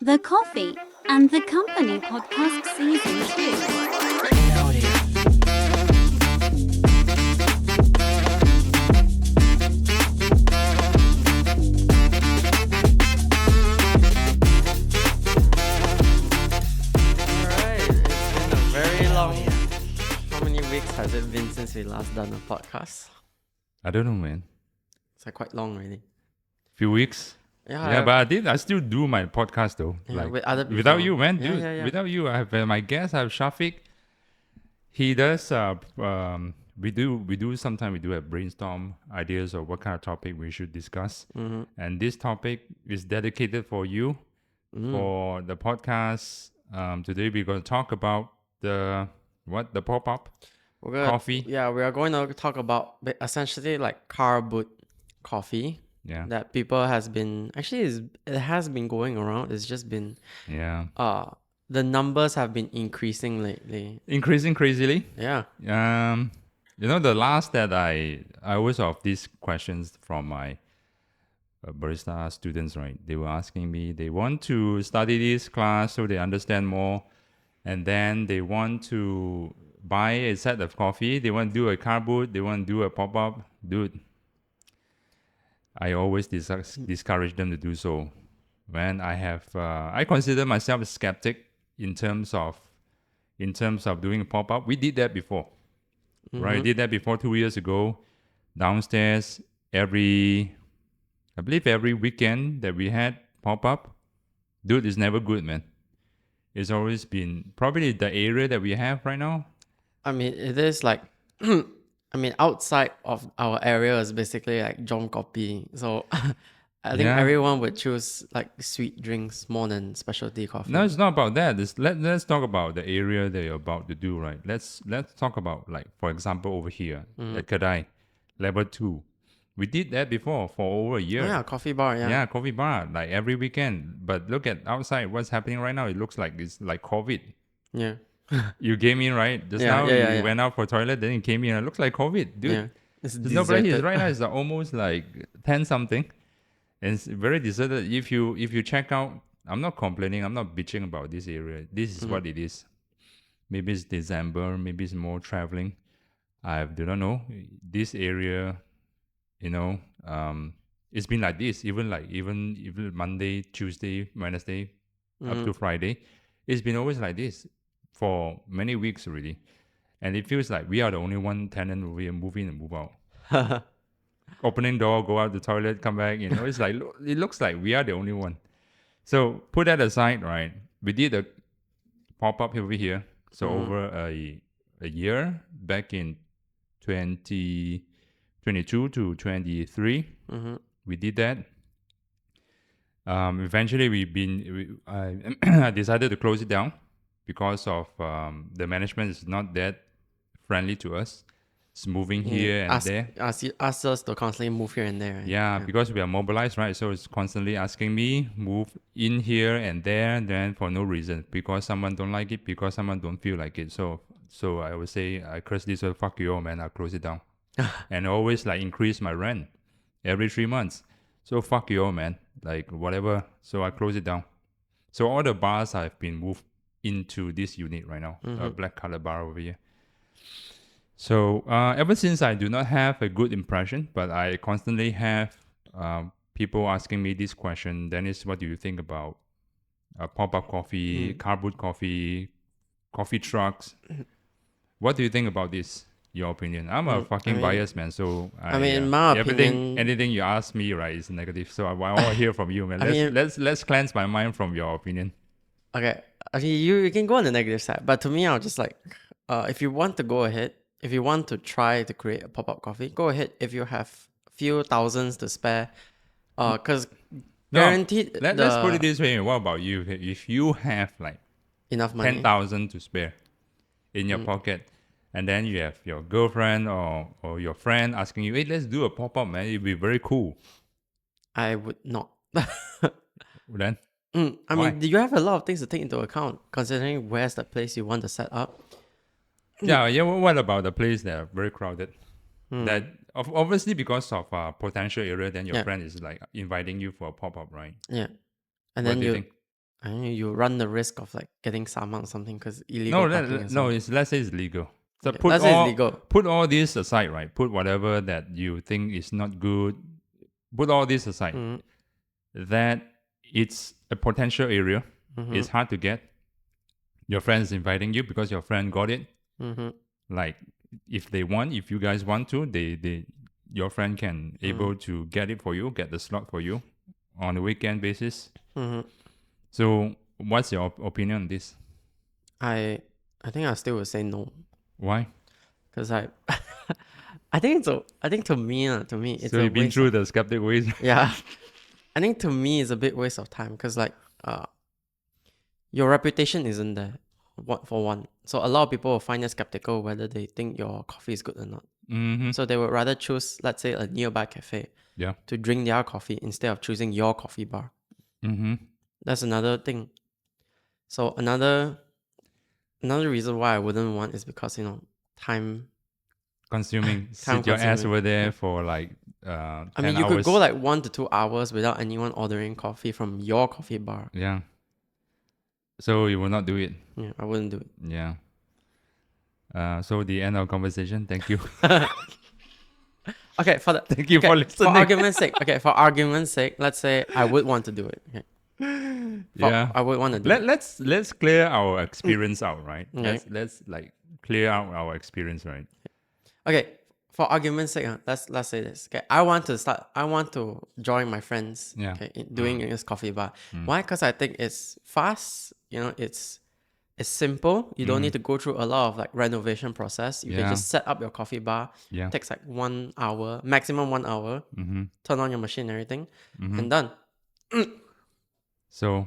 The Coffee and the Company Podcast Season 2. How many weeks has it been since we last done a podcast? I don't know, man. It's like quite long already. Few weeks. Yeah, But I still do my podcast though. Yeah, with other people. Without you, man. Yeah, dude, yeah. Without you, I have my guest. I have Shafiq. He does. We do. Sometimes we do have brainstorm ideas of what kind of topic we should discuss. Mm-hmm. And this topic is dedicated for you for the podcast. Today we're going to talk about the pop up coffee. Yeah, we are going to talk about essentially like car boot coffee. Yeah. That people has been it has been going around. It's just been Yeah. the numbers have been increasing lately. Increasing crazily. Yeah. The last that I always have these questions from my barista students, right? They were asking me, they want to study this class so they understand more, and then they want to buy a set of coffee, they want to do a car boot, they want to do a pop-up. Dude, I always discourage them to do so. When I consider myself a skeptic in terms of doing a pop-up. We did that before. Right, I did that before 2 years ago. Downstairs, every weekend that we had pop up, dude, it's never good, man. It's always been probably the area that we have right now. I mean, it is like, outside of our area is basically like John Kopi. So I think everyone would choose like sweet drinks more than specialty coffee. No, it's not about that. Let's talk about the area that you're about to do, right? Let's talk about, like, for example, over here at Kadai, level 2. We did that before for over a year. Yeah, coffee bar, yeah. Yeah, coffee bar, like every weekend. But look at outside, what's happening right now. It looks like it's like COVID. Yeah. You came in, right? Just now you went out for toilet, then you came in. It looks like COVID, dude. Yeah. It's There's nobody here deserted. right now. It's almost like 10 something. And it's very deserted. If you check out, I'm not complaining. I'm not bitching about this area. This is what it is. Maybe it's December. Maybe it's more traveling. I do not know. This area, it's been like this. Even Monday, Tuesday, Wednesday, up to Friday. It's been always like this for many weeks already. And it feels like we are the only one tenant who will move in and move out. Opening door, go out the toilet, come back. It's like, it looks like we are the only one. So put that aside, right? We did a pop-up over here. So over a year, back in 2022 to 23, we did that. Eventually, I decided to close it down because of the management is not that friendly to us. It's moving here and there. Ask us to constantly move here and there. Right? Yeah, because we are mobilized, right? So it's constantly asking me move in here and there, then for no reason, because someone don't like it, because someone don't feel like it. So I would say I curse this word, fuck you, man. I'll close it down, and always like increase my rent every 3 months. So fuck you, man. Like whatever. So I close it down. So all the bars have been moved into this unit right now, a black color bar over here. So ever since I do not have a good impression, but I constantly have people asking me this question, Dennis, what do you think about pop-up coffee, car boot coffee, coffee trucks? What do you think about this? Your opinion? I'm a fucking biased man, so in my opinion, anything you ask me, right, is negative. So I want to hear from you, man. Let's cleanse my mind from your opinion. Okay, you can go on the negative side, but to me, I'll just like, if you want to go ahead, if you want to try to create a pop-up coffee, go ahead. If you have few thousands to spare, because guaranteed. Let's put it this way. What about you? If you have like enough money, 10,000 to spare in your pocket, and then you have your girlfriend or your friend asking you, hey, let's do a pop-up, man. It'd be very cool. I would not. Then? I mean, you have a lot of things to take into account, considering where's the place you want to set up. Yeah. What about the place that are very crowded? That obviously because of potential area, then your friend is like inviting you for a pop-up, right? Yeah, and What then do you think? I mean, you run the risk of like getting saman or something because No, illegal parking and so on. let's say it's legal. So Okay, let's say it's legal. put all this aside, right? Put whatever that you think is not good. Put all this aside. Mhm, That it's a potential area. mhm, It's hard to get. Your friend's inviting you because your friend got it. mhm, Like if you guys want to, your friend can able to get it for you, get the slot for you on a weekend basis. mhm. So what's your opinion on this? I think I still would say no Why? because I think to me it's So a you've been waste through of, the skeptic ways. yeah. I think to me it's a bit waste of time because like your reputation isn't there. What for one, so a lot of people will find it skeptical whether they think your coffee is good or not. Mm-hmm. So they would rather choose, let's say, a nearby cafe Yeah. to drink their coffee instead of choosing your coffee bar. Mm-hmm. That's another thing. So another reason why I wouldn't want is because time Consuming. time Sit your ass consuming. over there Yeah. for like I 10 mean, you hours. could go like 1 to 2 hours without anyone ordering coffee from your coffee bar. Yeah. So you will not do it. Yeah, I wouldn't do it. Yeah. So the end of conversation. Thank you. Okay, for the Thank you for for listening. argument's sake. Okay, for argument's sake, let's say I would want to do it. Okay. Yeah. I would want to do it. Let's clear our experience out, right? Okay. Let's like clear out our experience, right? Okay, for argument's sake, let's say this. Okay, I want to join my friends. Yeah. Okay, in doing this coffee bar. Why? Because I think it's fast. It's simple. You don't need to go through a lot of like renovation process. You can Yeah. just set up your coffee bar. Yeah. Takes like 1 hour, maximum 1 hour. Mm-hmm. Turn on your machine, everything, and done. So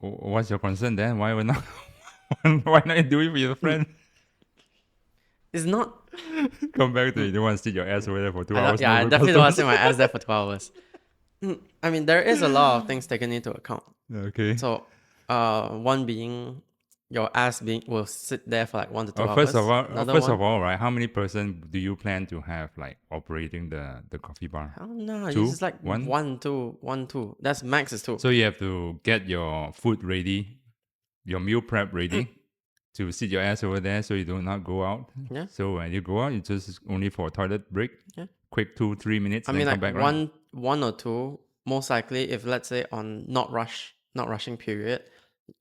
what's your concern then? Why not? Why not do it with your friend? It's not. Come back to you don't want to sit your ass over there for 2 hours. Yeah, no I definitely don't want to customers. sit my ass there for 2 hours. I mean, there is a lot of things taken into account. Okay. So, one being your ass will sit there for like 1 to 2 hours. First Another one, of all, right? How many person do you plan to have like operating the coffee bar? I don't know. Two? It's just like One? 1, 2, 1, 2. That's max is 2. So you have to get your food ready, your meal prep ready to sit your ass over there so you do not go out. Yeah. So when you go out, it's just only for a toilet break. Yeah. Quick 2-3 minutes. I then mean, come like back, right? one or two. Most likely, if let's say on not rushing period,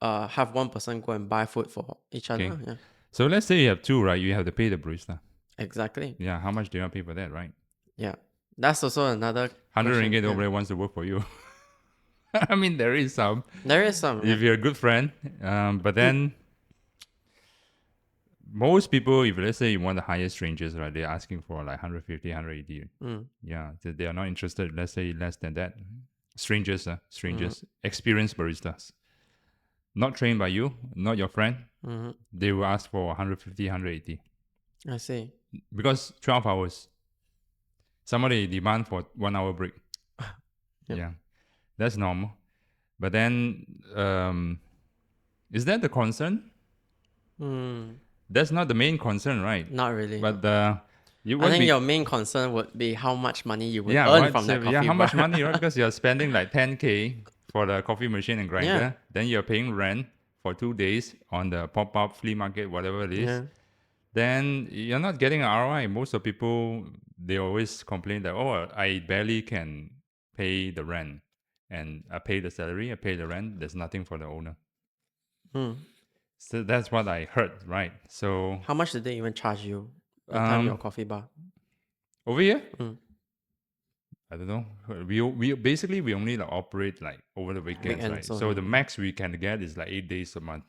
have one person go and buy food for each other. Okay. Yeah, So let's say you have two, right? You have to pay the barista. exactly. Yeah. How much do you have to pay for that, right? Yeah, that's also another 100 question. ringgit Yeah. nobody wants to work for you. I mean, there is some. There is some. If you're a good friend, but then most people, if let's say you want to hire strangers, right, they're asking for like 150, 180. Mm. Yeah, they are not interested. Let's say less than that. Strangers, experienced baristas, not trained by you, not your friend. Mm-hmm. They will ask for 150, 180 I see. because 12 hours. Somebody demand for 1 hour break. Yep. Yeah, that's normal. But then, is that the concern? That's not the main concern, right? Not really. But you I would think be, your main concern would be how much money you would yeah, earn what- from that so, coffee yeah, how bar. much money, right? Because you're spending like 10K for the coffee machine and grinder. Yeah. Then you're paying rent for 2 days on the pop-up flea market, whatever it is. Yeah. Then you're not getting an ROI. Most of people, they always complain that, oh, I barely can pay the rent. And I pay the salary, I pay the rent. There's nothing for the owner. Hmm. So that's what I heard, right? So How much did they even charge you at the time your coffee bar? over here, Mm. I don't know. We basically we only like operate like over the weekends, right? Weekends So only. the max we can get is like 8 days a month.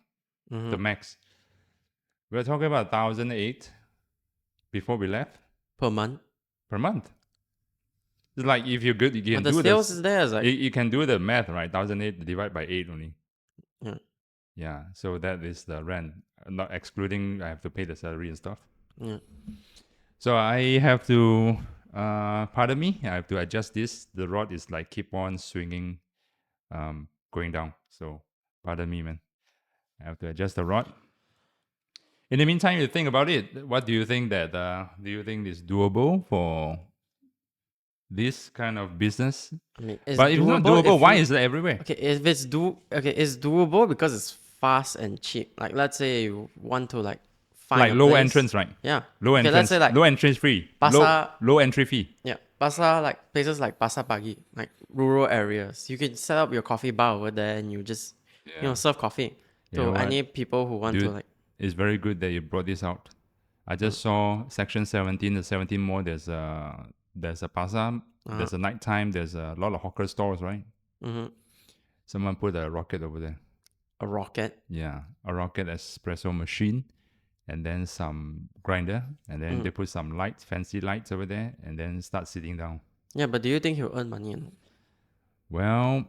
Mhm. The max. We're talking about 1,008 before we left Per month. per month. It's like if you're good, you can But the do sales this. is there. It's like, You can do the math, right? 1,008 divided by 8 only. Yeah. Yeah. So that is the rent, not excluding I have to pay the salary and stuff. yeah. So I have to, pardon me, I have to adjust this. The rod is like keep on swinging, going down. So pardon me, man. I have to adjust the rod. In the meantime, you think about it. What do you think that? Do you think it's doable for this kind of business. I mean, it's But if it's not doable. doable, If why you- is it everywhere? Okay, if it's it's doable because it's fast and cheap. Like let's say you want to like find Like a low place. entrance, right? Yeah. Low Okay, entrance. let's say like low entrance fee. Pasar. Low entry fee. Yeah, pasar like places like Pasar Pagi, like rural areas. You can set up your coffee bar over there and you just Yeah. serve coffee You know to what? any people who want to Dude, like. it's very good that you brought this out. I just saw section 17, the 17 mall. There's a pasar. There's a nighttime. There's a lot of hawker stores, right? Mm-hmm. Someone put a rocket over there. A rocket. Yeah, a rocket espresso machine, and then some grinder, and then they put some lights, fancy lights over there, and then start sitting down. Yeah, but do you think he'll earn money? Or not? Well,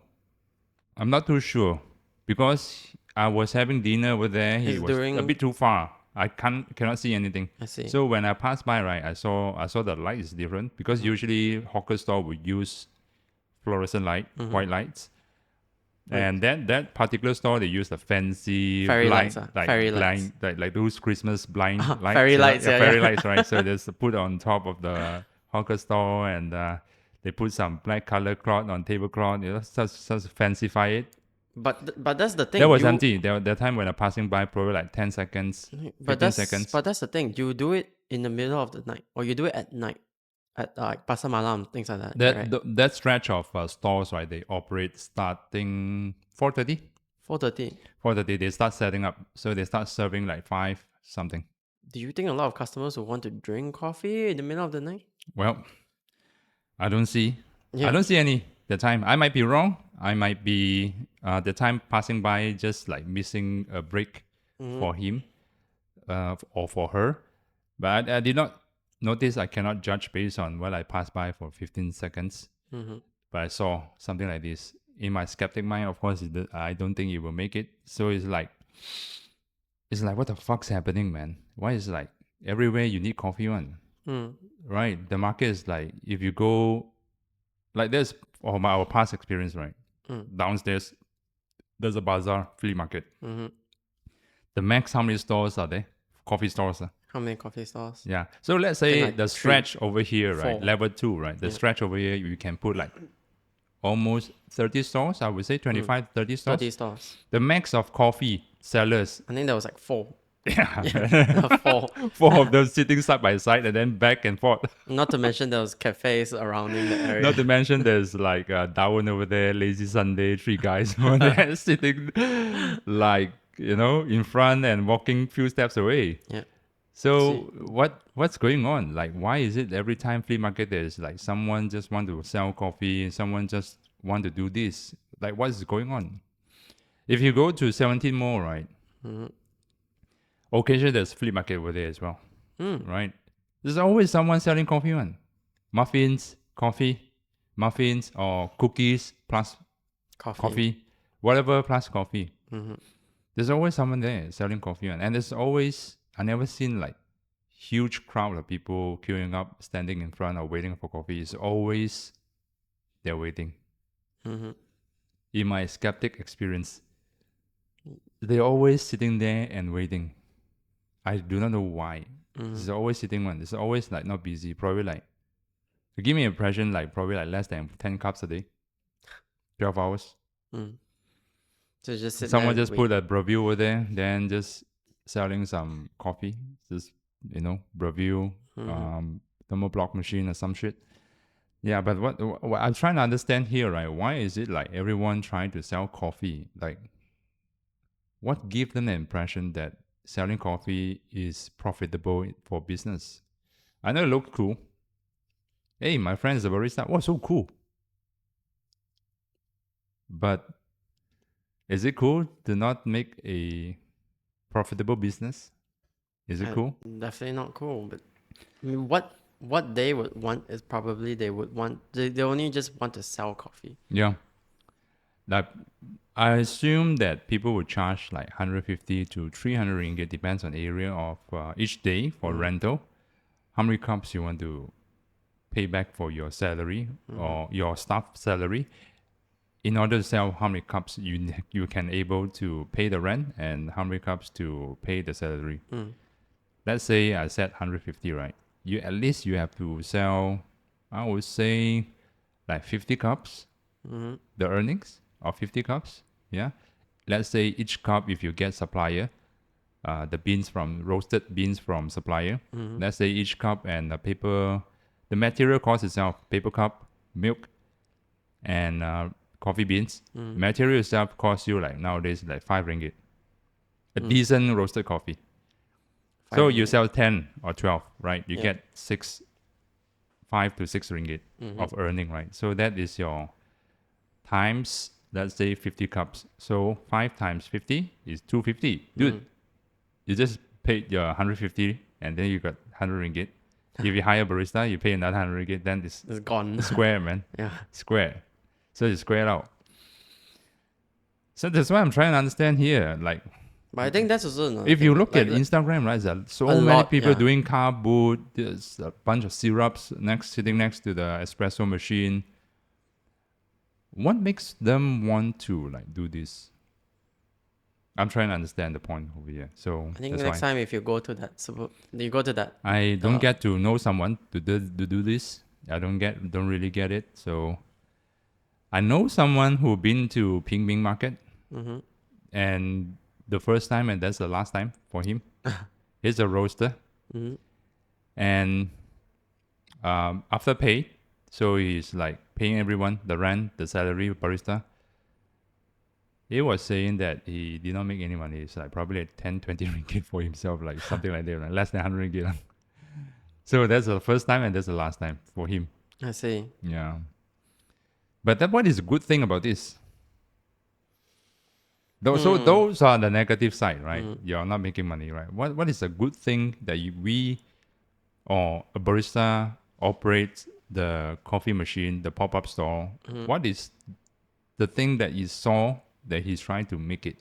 I'm not too sure because I was having dinner over there. He It's was a during- bit too far. I cannot see anything. I see. So when I passed by, right, I saw the light is different because usually hawker store would use fluorescent light, white lights. And that particular store, they use the fancy Fairy blind, lights, like fairy blind, like those Christmas blind lights. fairy you know? lights, yeah, fairy yeah. lights, right? So there's put on top of the hawker store, and they put some black color cloth on tablecloth. Just fancify it. But that's the thing. That was you- empty. That time when I passing by, probably like 10 seconds, 15 seconds. But that's the thing. You do it in the middle of the night, or you do it at night, at like Pasar Malam, things like that. That right? that stretch of stores, right? They operate starting 4:30. 4:30. 4:30 they start setting up, so they start serving like 5 something. Do you think a lot of customers will want to drink coffee in the middle of the night? Well, I don't see. Yeah. I don't see any the time. I might be wrong. I might be the time passing by just like missing a break for him or for her. But I did not notice. I cannot judge based on what I passed by for 15 seconds. But I saw something like this. In my skeptic mind, of course, I don't think it will make it. So it's like, what the fuck's happening, man? Why is like everywhere you need coffee one? Right? The market is like, if you go, like this, our past experience, right? Downstairs, there's a bazaar, flea market. The max, how many stores are there? Coffee stores. How many coffee stores? Yeah. So let's say like the stretch over here, right? 4. Level 2, right? The stretch over here, you can put like almost 30 stores, I would say 25, 30 stores. 30 stores. The max of coffee sellers. I think there was like 4. Yeah. 4. 4 of them sitting side by side and then back and forth. Not to mention there was cafes surrounding the area. Not to mention there's like Darwin over there, Lazy Sunday, 3 guys over there sitting like, in front and walking few steps away. Yeah. So what's going on? Like, why is it every time flea market there's like someone just want to sell coffee, someone just want to do this? Like, what is going on? If you go to 17 Mall, right? Occasionally there's flea market over there as well, right? There's always someone selling coffee one, muffins, or cookies plus coffee, whatever plus coffee. There's always someone there selling coffee one, and there's always, I never seen like huge crowd of people queuing up, standing in front or waiting for coffee. It's always they're waiting. In my skeptic experience, they're always sitting there and waiting. I do not know why. It's always sitting one. It's always like not busy. Probably like, to give me an impression, like probably like less than 10 cups a day, 12 hours. So just sit Someone there just and put a Breville over there, then just selling some coffee, just Breville, thermal block machine or some shit. Yeah, but what I'm trying to understand here, right? Why is it like everyone trying to sell coffee? Like, what gives them the impression that selling coffee is profitable for business? I know it looks cool. Hey, my friend is a barista. Oh, so cool. But is it cool to not make a profitable business? Is it cool? Definitely not cool. But I mean, what they would want is probably they only just want to sell coffee. Yeah. Like, I assume that people would charge like 150 to 300 ringgit, depends on area of each day for rental. How many cups you want to pay back for your salary or your staff salary, in order to sell how many cups you can able to pay the rent and how many cups to pay the salary. Let's say I said 150, right? At least you have to sell I would say like 50 cups, the earnings of 50 cups. Yeah. Let's say each cup, if you get supplier, the beans from roasted beans from supplier. Let's say each cup and the paper, the material cost itself, paper cup, milk, and coffee beans. Material itself costs you like nowadays like 5 ringgit. A decent roasted coffee. So you sell 10 or 12, right? You get 5 to 6 ringgit of earning, right? So that is your times, let's say 50 cups. So 5 times 50 is 250. Dude, you just paid your 150 and then you got 100 ringgit. If you hire a barista, you pay another 100 ringgit, then it's gone. square, man. Yeah. Square. So you square out. So that's why I'm trying to understand here. Like, But I think that's also another if you thing, look like, at Instagram, right, there's so a many lot, people yeah. doing carb boot. There's a bunch of syrups sitting next to the espresso machine. What makes them want to like do this? I'm trying to understand the point over here. So I think that's next why time if you go to that, I don't get to know someone to do this. I don't really get it. So I know someone who been to Ping Bing Market, and the first time and that's the last time for him. He's a roaster, and after pay, so he's like paying everyone the rent, the salary, barista. He was saying that he did not make any money. It's like probably like 10, 20 ringgit for himself, like something like that, like less than 100 ringgit. So that's the first time and that's the last time for him. I see. Yeah. But what is a good thing about this? So those are the negative side, right? You're not making money, right? What is a good thing that we or a barista operates the coffee machine, the pop-up store? What is the thing that you saw that he's trying to make it?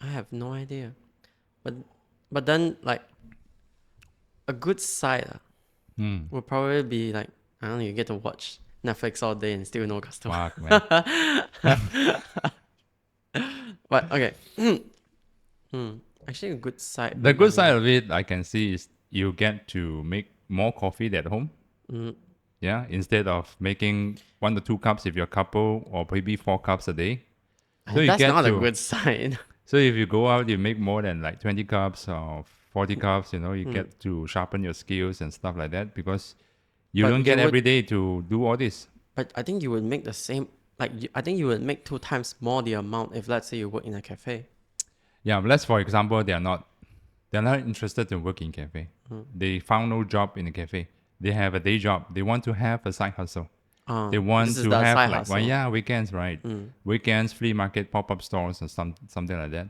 I have no idea. But then like a good side would probably be like, I don't know, you get to watch Netflix all day and still no customer. Fuck, man. But okay. Actually a good side. The good side of it I can see is you get to make more coffee at home. Yeah, instead of making 1 to 2 cups if you're a couple, or maybe 4 cups a day. So you That's get not a to- good sign. So if you go out, you make more than like 20 cups or 40 cups, you get to sharpen your skills and stuff like that, because you But don't you get would- every day to do all this. But I think you would make the same, I think you would make 2 times more the amount if let's say you work in a cafe. Yeah, but let's for example, they're not interested to work in cafe. They found no job in a cafe. They have a day job. They want to have a side hustle. They want this is to the have side like hustle. weekends, right? Weekends, flea market, pop-up stores, and something like that.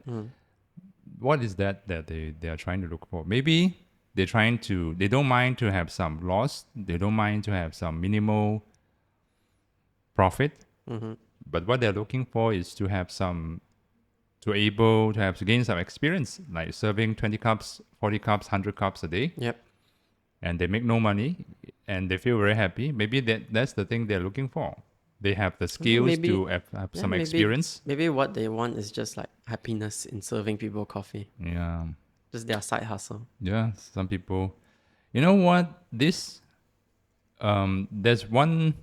What is that they are trying to look for? Maybe they don't mind to have some loss. They don't mind to have some minimal profit. But what they're looking for is to have to gain some experience, like serving 20 cups, 40 cups, 100 cups a day. Yep. And they make no money and they feel very happy. Maybe that's the thing they're looking for. They have the skills maybe- to have some maybe- experience. Maybe what they want is just like happiness in serving people coffee. Yeah. Just their side hustle. Yeah. Some people, you know what? There's one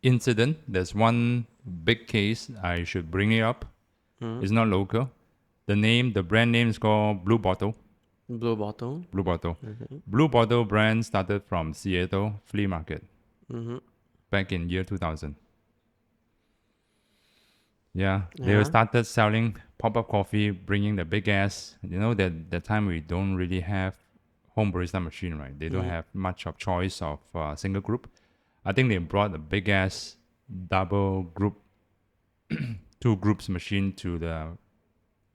incident, there's one big case. I should bring it up. It's not local. The brand name is called Blue Bottle. Blue bottle. Blue Bottle. Blue Bottle brand started from Seattle flea market back in year 2000. Yeah, they Yeah. started selling pop-up coffee, bringing the big ass. That time we don't really have home barista machine, right? They don't have much of choice of single group. I think they brought a big ass double group, 2 groups machine to the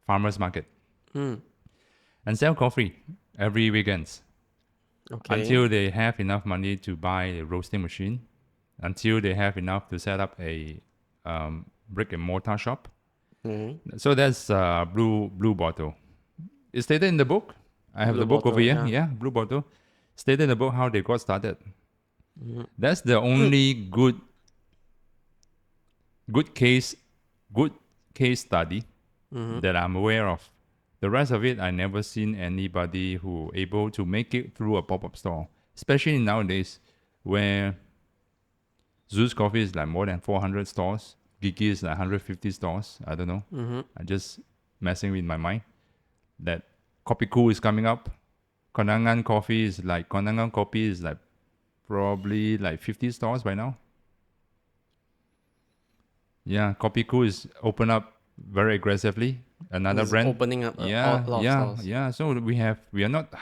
farmers market and sell coffee every weekends Okay. until they have enough money to buy a roasting machine, until they have enough to set up a brick and mortar shop. So that's Blue Bottle. It's stated in the book. I have Blue the book over Bottle, here. yeah. Yeah, Blue Bottle. Stated in the book how they got started. That's the only good case study that I'm aware of. The rest of it, I never seen anybody who able to make it through a pop-up store. Especially nowadays, where Zeus Coffee is like more than 400 stores. Gigi is like 150 stores. I don't know. I'm just messing with my mind. That Kopiku is coming up. Konangan Coffee is like probably like 50 stores by now. Yeah, Kopiku is open up very aggressively. Another It's brand opening up yeah, a lot of yeah, stores. yeah. So we are not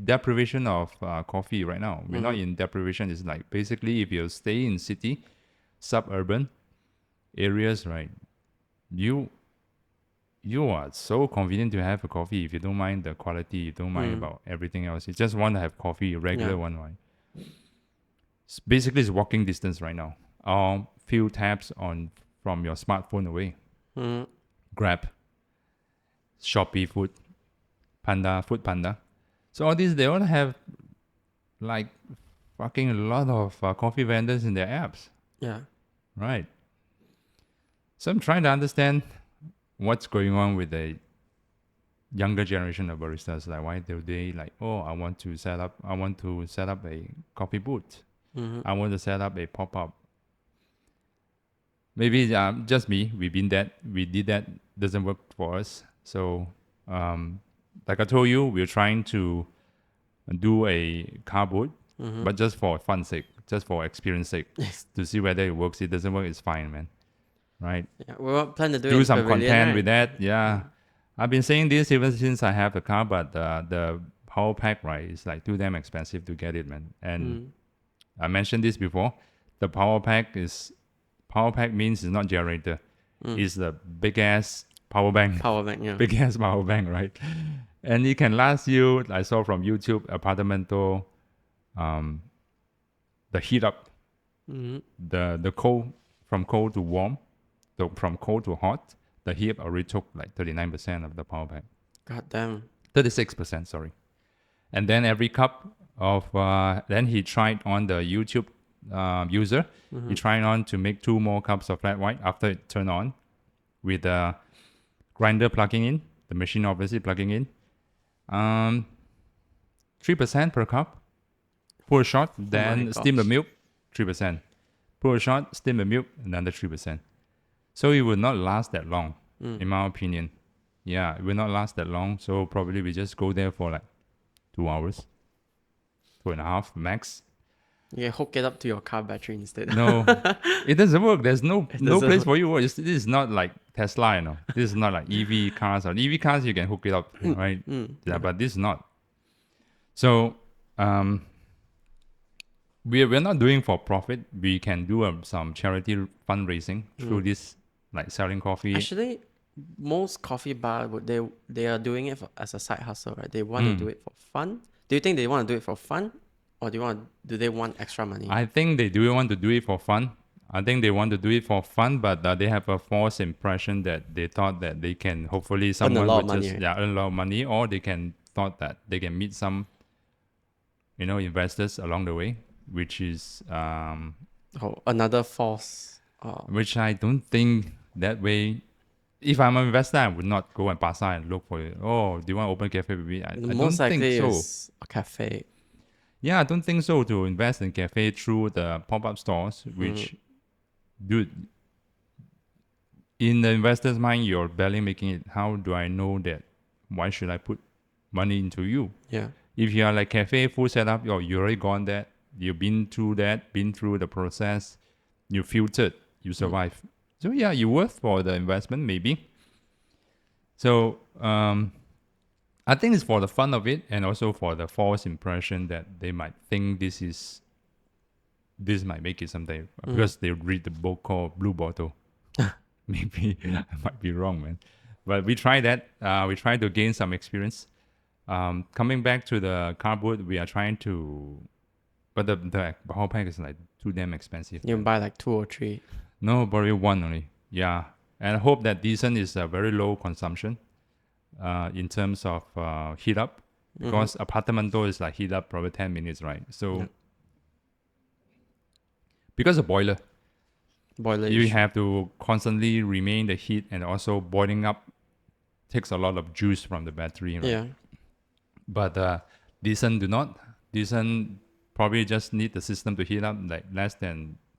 deprivation of coffee right now. We're not in deprivation. It's like basically if you stay in city, suburban areas, right? You are so convenient to have a coffee if you don't mind the quality, you don't mind about everything else. You just want to have coffee, regular one, right? Basically, it's walking distance right now. Few taps on from your smartphone away. Grab, Shopee Food, Food Panda. So all these, they all have like fucking a lot of coffee vendors in their apps, Yeah. right? So I'm trying to understand what's going on with the younger generation of baristas. Like, why do they like? Oh, I want to set up a coffee booth. I want to set up a pop up. Maybe just me. We did that. Doesn't work for us. So, like I told you, we're trying to do a car boot, but just for fun sake, just for experience sake, to see whether it works. It doesn't work, it's fine, man. Right? Yeah. We plan to do it Do in some Pavilion, content right? with that. Yeah. I've been saying this ever since I have the car, but the power pack, right, is like too damn expensive to get it, man. And I mentioned this before. The power pack means it's not generator. It's the big ass power bank. Power bank, yeah. Big ass power bank, right? And it can last you, I saw from YouTube, apartamento, the heat up, the cold, from cold to warm, from cold to hot, the heat already took like 39% of the power bank. God damn. 36%, sorry. And then every cup of, then he tried on the YouTube user, he tried on to make 2 more cups of flat white after it turned on with the grinder plugging in, the machine obviously plugging in. 3% per cup. Pour a shot, then steam the gosh. milk, 3%. Pour a shot, steam the milk, another 3%. So it will not last that long, in my opinion. Yeah, it will not last that long. So probably we just go there for like 2 hours, 2.5 max. You can hook it up to your car battery instead. No, it doesn't work. There's no doesn't place work. for you. This is not like Tesla, you know. This is not like EV cars. Or EV cars, you can hook it up, right? Yeah, but this is not. So, we're not doing for profit. We can do some charity fundraising through this, like selling coffee. Actually, most coffee bar they are doing it as a side hustle, right? They want to do it for fun. Do you think they want to do it for fun, or do they want extra money? I think they do want to do it for fun. I think they want to do it for fun, but they have a false impression that they thought that they can hopefully someone lot would of money, just right? earn a lot of money, or they can thought that they can meet some, investors along the way, which is Another false. which I don't think that way. If I'm an investor, I would not go and pass out and look for it. Oh, do you want to open cafe with me? I don't Most think likely so. is a cafe. Yeah, I don't think so. To invest in cafe through the pop-up stores, which, dude, in the investor's mind, you're barely making it. How do I know that? Why should I put money into you? Yeah. If you are like cafe full setup, you already gone that. You've been through that, been through the process. You filtered, you survive. So yeah, you worth for the investment maybe. So I think it's for the fun of it, and also for the false impression that they might think this might make it someday because they read the book called Blue Bottle. Maybe I might be wrong, man. But we try that. We try to gain some experience. Coming back to the cardboard, we are trying to, but the whole pack is like too damn expensive. You buy like 2 or 3. No, probably 1 only. Yeah, and I hope that decent is a very low consumption. In terms of heat up, because apartamento is like heat up probably 10 minutes, right? So because of boiler, you have to constantly remain the heat, and also boiling up takes a lot of juice from the battery, right? Yeah. But decent probably just need the system to heat up like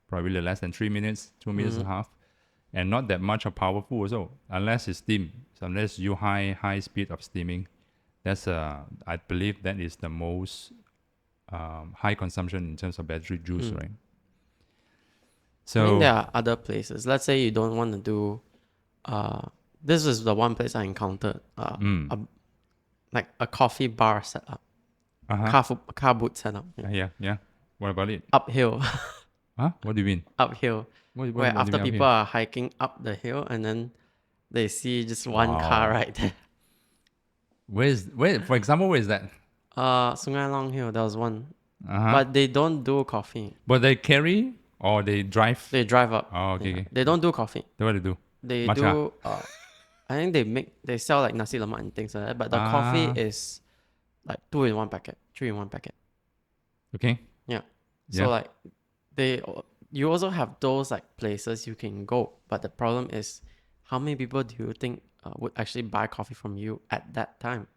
probably less than 3 minutes, 2 minutes and a half, and not that much of powerful also, unless it's steam. So unless you high speed of steaming, that's I believe that is the most high consumption in terms of battery juice, right? I mean, So there are other places. Let's say you don't want to do. This is the one place I encountered. Like a coffee bar setup, car boot setup. yeah. What about it? Uphill, Huh? What do you mean? uphill. What Where do you after mean up people here? are hiking up the hill and then they see just one car Wow. right there. For example, where is that? Sungai Long Hill, there was one. Uh-huh. But they don't do coffee. But they carry or they drive? They drive up. Oh, okay, Yeah. okay. They don't do coffee. Then what do they do? They Matcha. do. I think they sell like nasi lemak and things like that. But the coffee is like 2 in 1 packet, 3 in 1 packet. Okay. Yeah. So Yeah. like you also have those like places you can go. But the problem is, how many people do you think would actually buy coffee from you at that time?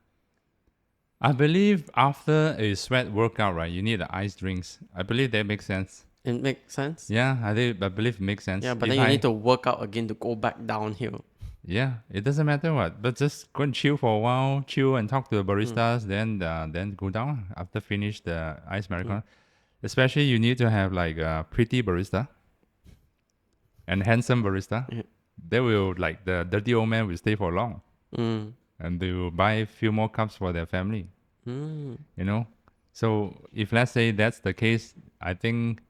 I believe after a sweat workout, right, you need the ice drinks. I believe that makes sense. It makes sense. Yeah, I believe it makes sense. Yeah, but If then you need to work out again to go back downhill. Yeah, it doesn't matter what, but just go and chill for a while, chill and talk to the baristas, then go down after finish the ice marathon. Especially you need to have like a pretty barista and handsome barista. Yeah. They will like the dirty old man will stay for long, and they will buy a few more cups for their family. You know, so if let's say that's the case, I think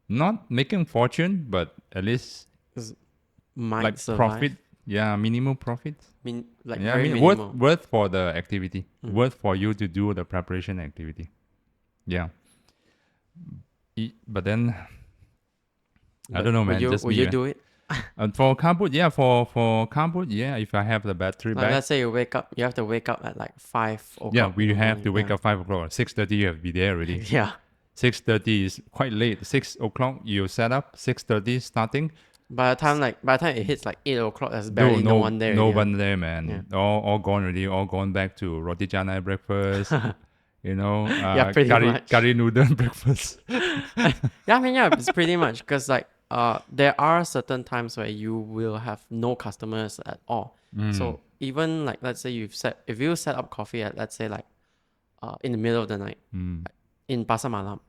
not making fortune, but at least Might like survive. profit. Yeah, minimum profit. Like Yeah, I very mean minimal. worth for the activity, worth for you to do the preparation activity. Yeah. But then I don't know, man. Just Would me, you man. do it? For compote, yeah. For compote, yeah. If I have the battery Like back, let's say you wake up, you have to wake up at like 5 o'clock. yeah, in we the have to morning, wake up 5 o'clock. 6:30, you have to be there already. Yeah. 6:30 is quite late. 6 o'clock, you set up. 6:30 starting. By the time it hits like 8 o'clock, there's barely no one there. No already, one there, man. All gone already. All gone back to roti canai breakfast. Yeah, pretty much. curry noodle breakfast. Yeah, I mean, yeah, it's pretty much because like there are certain times where you will have no customers at all. So even like let's say if you set up coffee at, let's say, like in the middle of the night in Pasar Malam,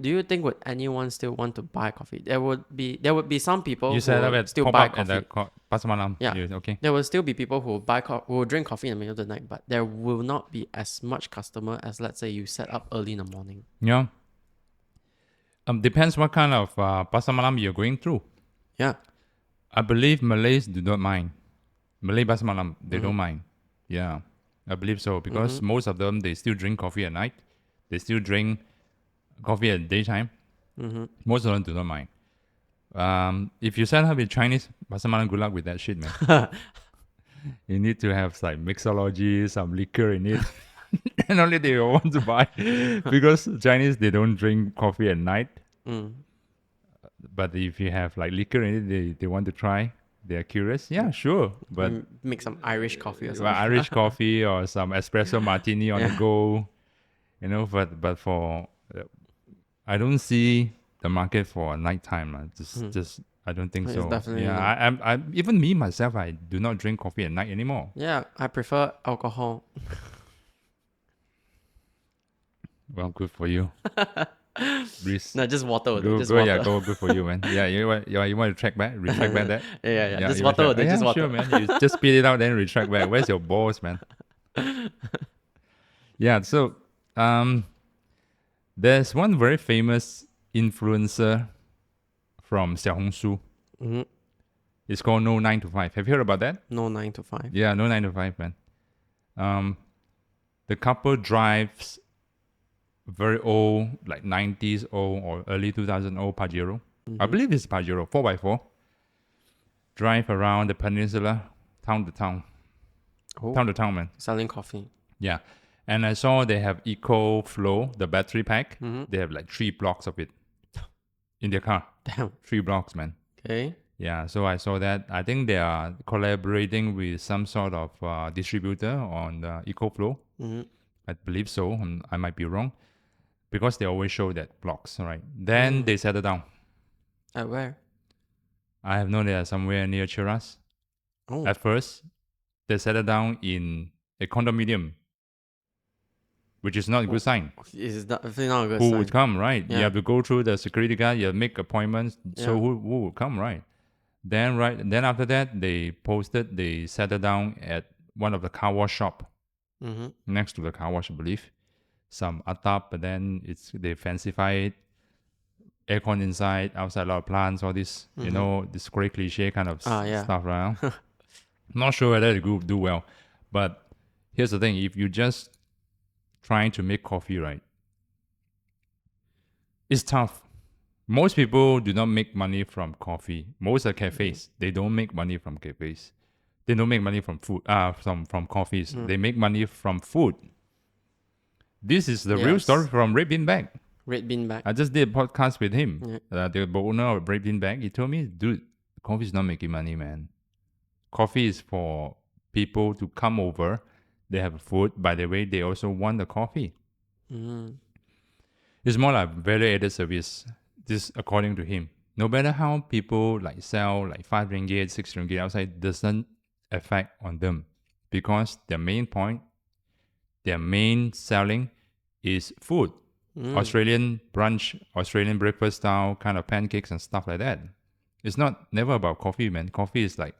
do you think would anyone still want to buy coffee? There would be some people You who set up will at still pop buy up at coffee. the Pasar Malam. Yeah. Okay. There will still be people who who will drink coffee in the middle of the night, but there will not be as much customer as, let's say, you set up early in the morning. Yeah. Depends what kind of Pasar Malam you're going through. Yeah. I believe Malays do not mind. Malay Pasar Malam, they don't mind. Yeah. I believe so because most of them, they still drink coffee at night. They still drink coffee at daytime. Most of them do not mind. If you set up with Chinese Pasar Malam, good luck with that shit, man. You need to have like mixology, some liquor in it. And only they will want to buy. Because Chinese, they don't drink coffee at night. But if you have like liquor in it, they want to try. They are curious. Yeah, sure. But Make some Irish coffee or something. Irish coffee or some espresso martini on the go, But for I don't see the market for nighttime. Just I don't think It's so. definitely Yeah, I even me myself, I do not drink coffee at night anymore. Yeah, I prefer alcohol. Well, good for you. Reese, No, just water. Will do, go, just go, water. yeah, go, good for you, man. Yeah, you want to retract back that? Yeah. Just you water. Will retract- do, yeah, just water. sure, man. You just spit it out, then retract back. Where's your balls, man? Yeah, so there's one very famous influencer from Xiaohongshu. It's called No 9 to 5. Have you heard about that? No 9 to 5. Yeah, No 9 to 5, man. The couple drives very old, like 90s old or early 2000 old Pajero. I believe it's Pajero, 4x4. Drive around the peninsula, town to town. Oh, Town to town, man. selling coffee. Yeah. And I saw they have Eco Flow, the battery pack. They have like 3 blocks of it in their car. Damn. 3 blocks, man. Okay. Yeah, so I saw that. I think they are collaborating with some sort of distributor on the EcoFlow. I believe so. I might be wrong. because they always show that blocks, right? Then they settle down. At where? I have known they are somewhere near Chiras. Oh, At first, they settled down in a condominium, which is not a good sign. it's definitely not a good Who sign. would come, right? You Yeah. have to go through the security guard, you make appointments. So Yeah. who would come, right? Then after that, they settled down at one of the car wash shop Mm-hmm. next to the car wash, I believe. Some atap, but then they fancify it. Aircon inside, outside a lot of plants, all this, this great cliche kind of Yeah. stuff, right? Not sure whether it will do well. But here's the thing, if you just trying to make coffee, right, it's tough. Most people do not make money from coffee. Most are cafes. They don't make money from cafes. They don't make money from food. From coffees. They make money from food. This is the real Yes. story from Red Bean Bag. Red bean bag. I just did a podcast with him. Yeah. The owner of Red Bean Bag. He told me, dude, coffee is not making money, man. Coffee is for people to come over. They have food. By the way, they also want the coffee. Mm-hmm. It's more like value-added service. This, according to him, no matter how people like sell like 5 ringgit, 6 ringgit outside, doesn't affect on them because their main selling is food. Australian brunch, Australian breakfast style kind of pancakes and stuff like that. It's never about coffee, man. Coffee is like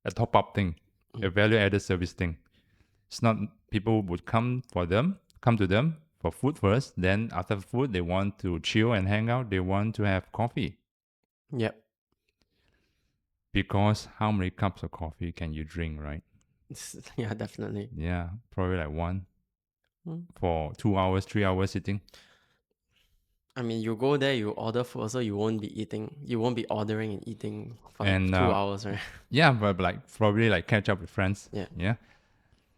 a top-up thing, a value-added service thing. It's not people would come to them for food first. Then after food, they want to chill and hang out. They want to have coffee. Yep. Because how many cups of coffee can you drink, right? Yeah, definitely. Yeah, probably like one Mm. for 2 hours, 3 hours sitting. I mean, you go there, you order food, so you won't be eating. You won't be ordering and eating for like And, 2 hours, right? Yeah, but like probably like catch up with friends. Yeah. Yeah.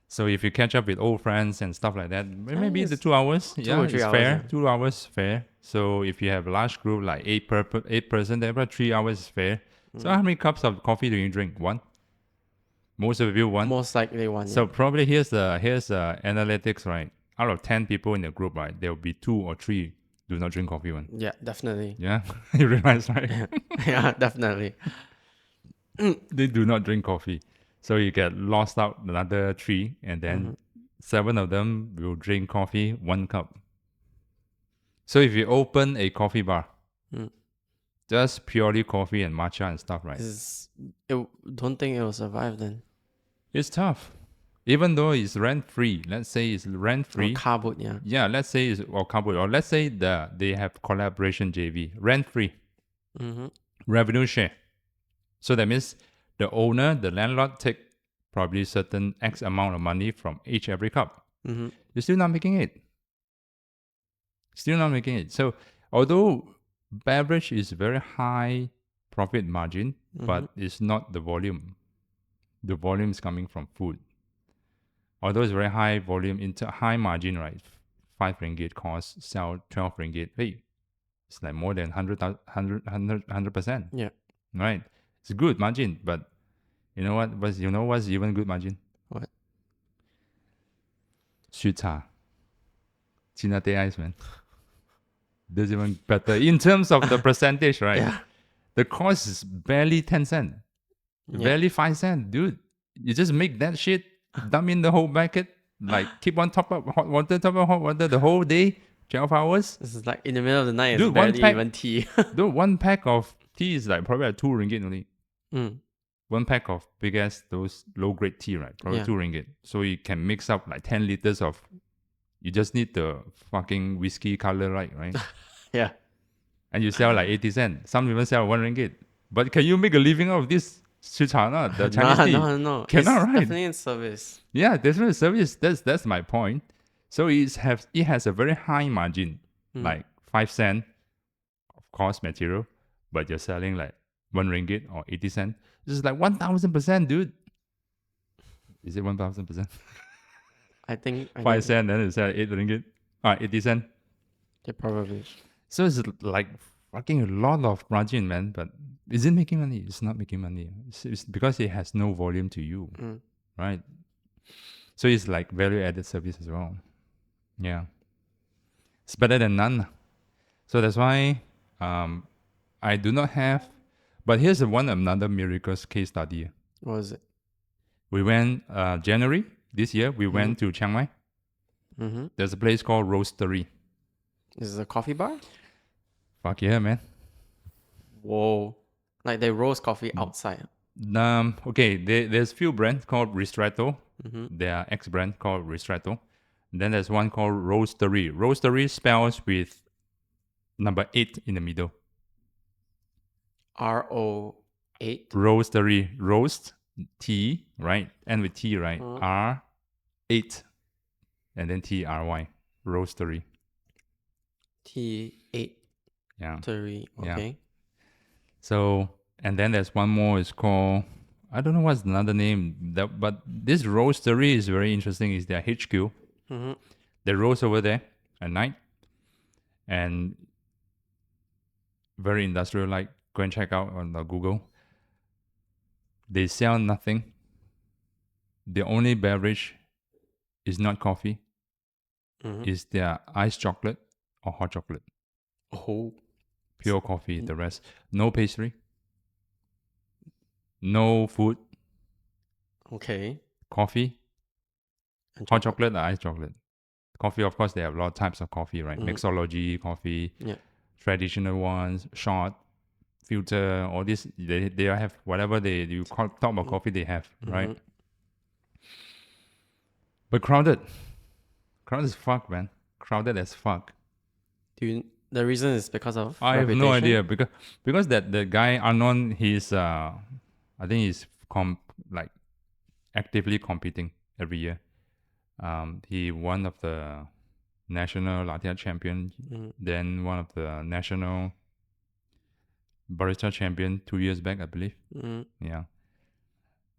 So if you catch up with old friends and stuff like that, maybe it's the 2 hours, yeah, or 3 it's hours, fair. yeah. 2 hours fair. So if you have a large group like eight person, then about 3 hours is fair. So how many cups of coffee do you drink? One. Most of you one. Most likely one. So probably here's the analytics, right? Out of 10 people in the group, right, there will be 2 or 3 do not drink coffee one. Yeah, definitely. Yeah, you realize, right? Yeah, definitely. They do not drink coffee. So you get lost out another 3, and then 7 of them will drink coffee 1 cup. So if you open a coffee bar, just purely coffee and matcha and stuff, right? Don't think it will survive then. It's tough. Even though it's rent-free, let's say it's rent-free. Or cardboard, yeah. Yeah, let's say it's or cardboard, or let's say they have collaboration JV, rent-free, revenue share. So that means the owner, the landlord, take probably certain X amount of money from every cup. You're still not making it. Still not making it. So although beverage is very high profit margin, but it's not the volume. The volume is coming from food. Although it's very high volume, into high margin, right? 5 ringgit cost, sell 12 ringgit. Hey, it's like more than 100%. Yeah. Right? It's good margin, but you know what? What's even good margin? What? süt茶. China Teh Ice, man. That's even better. In terms of the percentage, right? Yeah. The cost is barely 10 cents. Barely 5 cents, dude. You just make that shit, dump in the whole bucket, like keep on top of hot water the whole day, 12 hours. This is like in the middle of the night, Dude, it's one barely pack- even tea. Dude, 1 pack of tea is like probably like 2 ringgit only. 1 pack of big ass, those low grade tea, right? Probably Yeah. 2 ringgit. So you can mix up like 10 liters of, you just need the fucking whiskey color, right? Yeah. And you sell like 80 cents. Some even sell 1 ringgit. But can you make a living out of this? The Chinese tea? No. Cannot, It's right? definitely in service. Yeah, definitely service. That's my point. So it has a very high margin, like 5 cents of cost material, but you're selling like 1 ringgit or 80 cents. This is like 1,000%, dude. Is it 1,000%? I think 5 cents, then it's 8 ringgit. 80 cents. Yeah, probably. So it's like fucking a lot of margin, man. But is it making money? It's not making money. It's because it has no volume to you, right? So it's like value-added service as well. Yeah. It's better than none. So that's why I do not have. But here's another miracles case study. What was it? We went January this year. We went to Chiang Mai. Mm-hmm. There's a place called Roastery. Is it a coffee bar? Fuck yeah, man. Whoa. Like they roast coffee outside. Okay, there's few brands called Ristretto. Mm-hmm. There are X brand called Ristretto. Then there's one called Roastery. Roastery spells with number 8 in the middle. RO8. Roastery. Roast, T, right? And with T, right? R8. And then TRY. Roastery. T8. Yeah. Okay. Yeah. So, and then there's one more. It's called, I don't know what's another name. But this Roastery is very interesting. It's their HQ. Mm-hmm. They roast over there at night. And very industrial, like go and check out on the Google. They sell nothing. The only beverage is not coffee. Mm-hmm. Is their iced chocolate or hot chocolate. Oh. Pure coffee, the rest. No pastry. No food. Okay. Coffee. And Hot chocolate or iced chocolate. Coffee, of course, they have a lot of types of coffee, right? Mixology coffee. Yeah. Traditional ones, short, filter, all this. They have whatever talk about coffee, they have, right? But crowded. Crowded as fuck, man. Crowded as fuck. The reason is because of I have reputation? no idea because that the guy Arnon, he's I think he's like actively competing every year. He one of the national latte art champion, then one of the national barista champion 2 years back, I believe. Yeah,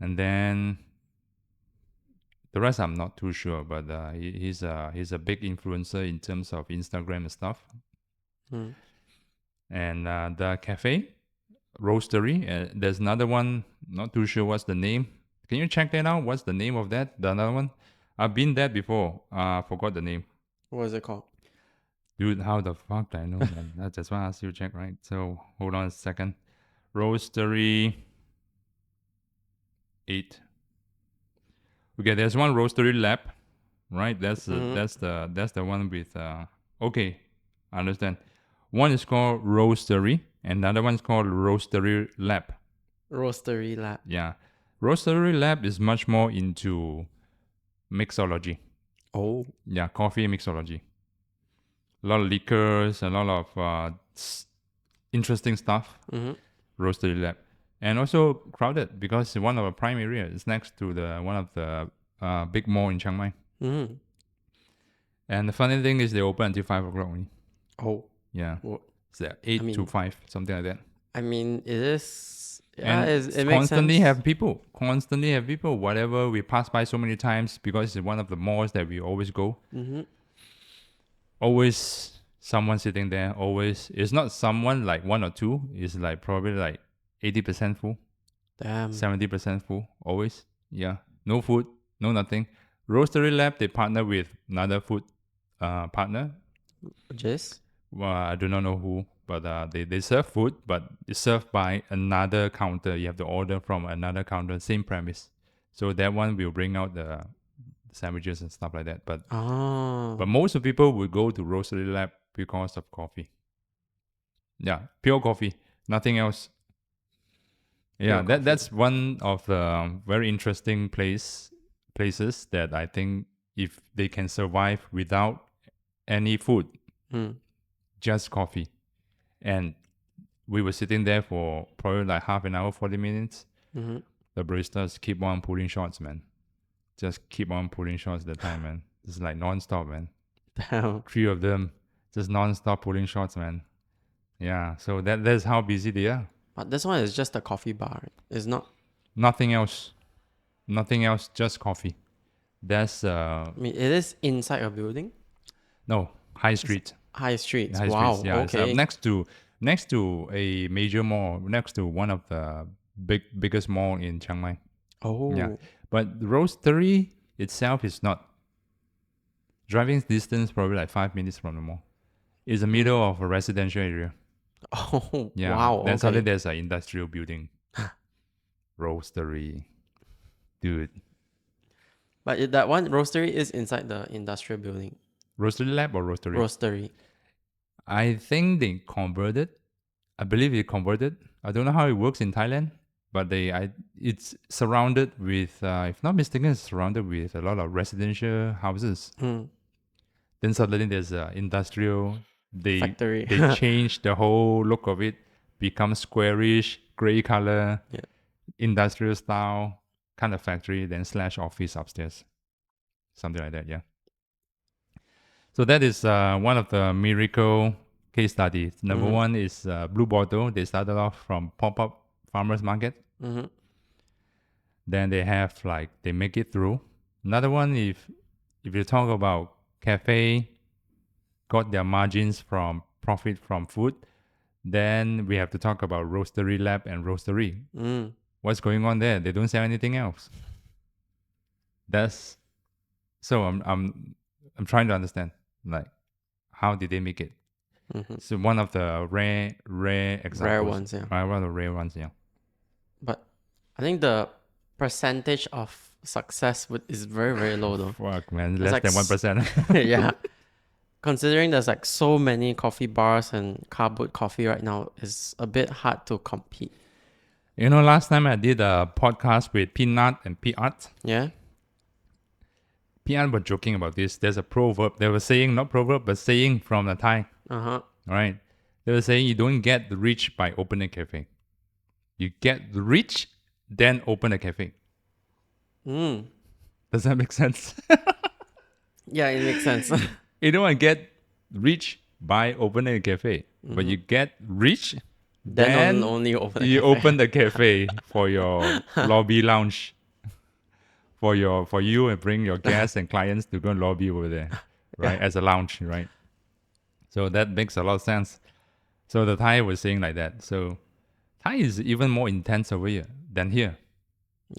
and then the rest I'm not too sure, but he's a big influencer in terms of Instagram and stuff. And the cafe, Roastery, there's another one, not too sure what's the name. Can you check that out? What's the name of that? The other one? I've been there before. Forgot the name. What is it called? Dude, how the fuck do I know, man? That's why I asked you to check, right? So, hold on a second. Roastery 8. Okay, there's one Roastery Lab, right? That's the one with okay, I understand. One is called Roastery, and another one is called Roastery Lab. Roastery Lab. Yeah, Roastery Lab is much more into mixology. Oh. Yeah, coffee mixology. A lot of liquors, a lot of interesting stuff. Roastery Lab, and also crowded because one of the prime area is next to one of the big mall in Chiang Mai. And the funny thing is they open until 5 o'clock only. Oh. Yeah. Well, It's 8 to 5, something like that. I mean, it is. And it makes constantly sense. have people. Constantly have people. Whatever we pass by so many times because it's one of the malls that we always go. Always someone sitting there. Always. It's not someone like one or two. It's like probably like 80% full. Damn. 70% full. Always. Yeah. No food. No nothing. Roastery Lab, they partner with another food partner. Just? Well, I do not know who, but they serve food, but it's served by another counter. You have to order from another counter, same premise. So that one will bring out the sandwiches and stuff like that. But most of people would go to Roastery Lab because of coffee. Yeah, pure coffee, nothing else. Yeah, that's one of the very interesting places that I think if they can survive without any food, just coffee. And we were sitting there for probably like half an hour, 40 minutes. The baristas keep on pulling shots, man. Just keep on pulling shots that time, man. It's like non-stop, man. Damn. 3 of them just non-stop pulling shots, man. Yeah, so that's how busy they are. But this one is just a coffee bar. It's not. Nothing else, just coffee. That's I mean, it is inside a building. no, high street. High streets. High Wow. streets, yeah. Okay. It's next to a major mall, next to one of the biggest mall in Chiang Mai. Oh. Yeah, but the Roastery itself is not. Driving distance probably like 5 minutes from the mall. It's the middle of a residential area. Oh, Yeah. wow. Then suddenly Okay. there's an industrial building, roastery, dude. But that one roastery is inside the industrial building. Roastery lab or roastery? Roastery. I think they converted. I believe they converted. I don't know how it works in Thailand, but it's surrounded with, if not mistaken, it's surrounded with a lot of residential houses. Mm. Then suddenly there's industrial. Factory. They change the whole look of it, become squarish, gray color, Yeah. industrial style kind of factory. Then slash office upstairs, something like that. Yeah. So that is one of the miracle case studies. Number one is Blue Bottle. They started off from pop-up farmers market. Mm-hmm. Then they have they make it through. Another one, if you talk about cafe, got their margins from profit from food, then we have to talk about roastery lab and roastery. Mm. What's going on there? They don't sell anything else. That's so I'm trying to understand how did they make it? Mm-hmm. So one of the rare examples. Ones, yeah. One of the rare ones, yeah. But I think the percentage of success is very, very low though. Fuck, man, It's less than 1%. Yeah. Considering there's like so many coffee bars and carboot coffee right now, it's a bit hard to compete. You know, last time I did a podcast with Peanut and Peanut. Yeah. Peanut was joking about this. There's a proverb. They were saying, not proverb, but saying from the Thai. Uh-huh. Right? They were saying you don't get rich by opening a cafe. You get rich, then open a cafe. Mm. Does that make sense? Yeah, it makes sense. You don't get rich by opening a cafe, but you get rich, then only open a you cafe. open the cafe for your lobby lounge. For you and bring your guests and clients to go and lobby over there, right? As a lounge, right? So that makes a lot of sense. So the Thai was saying like that. So Thai is even more intense over here than here.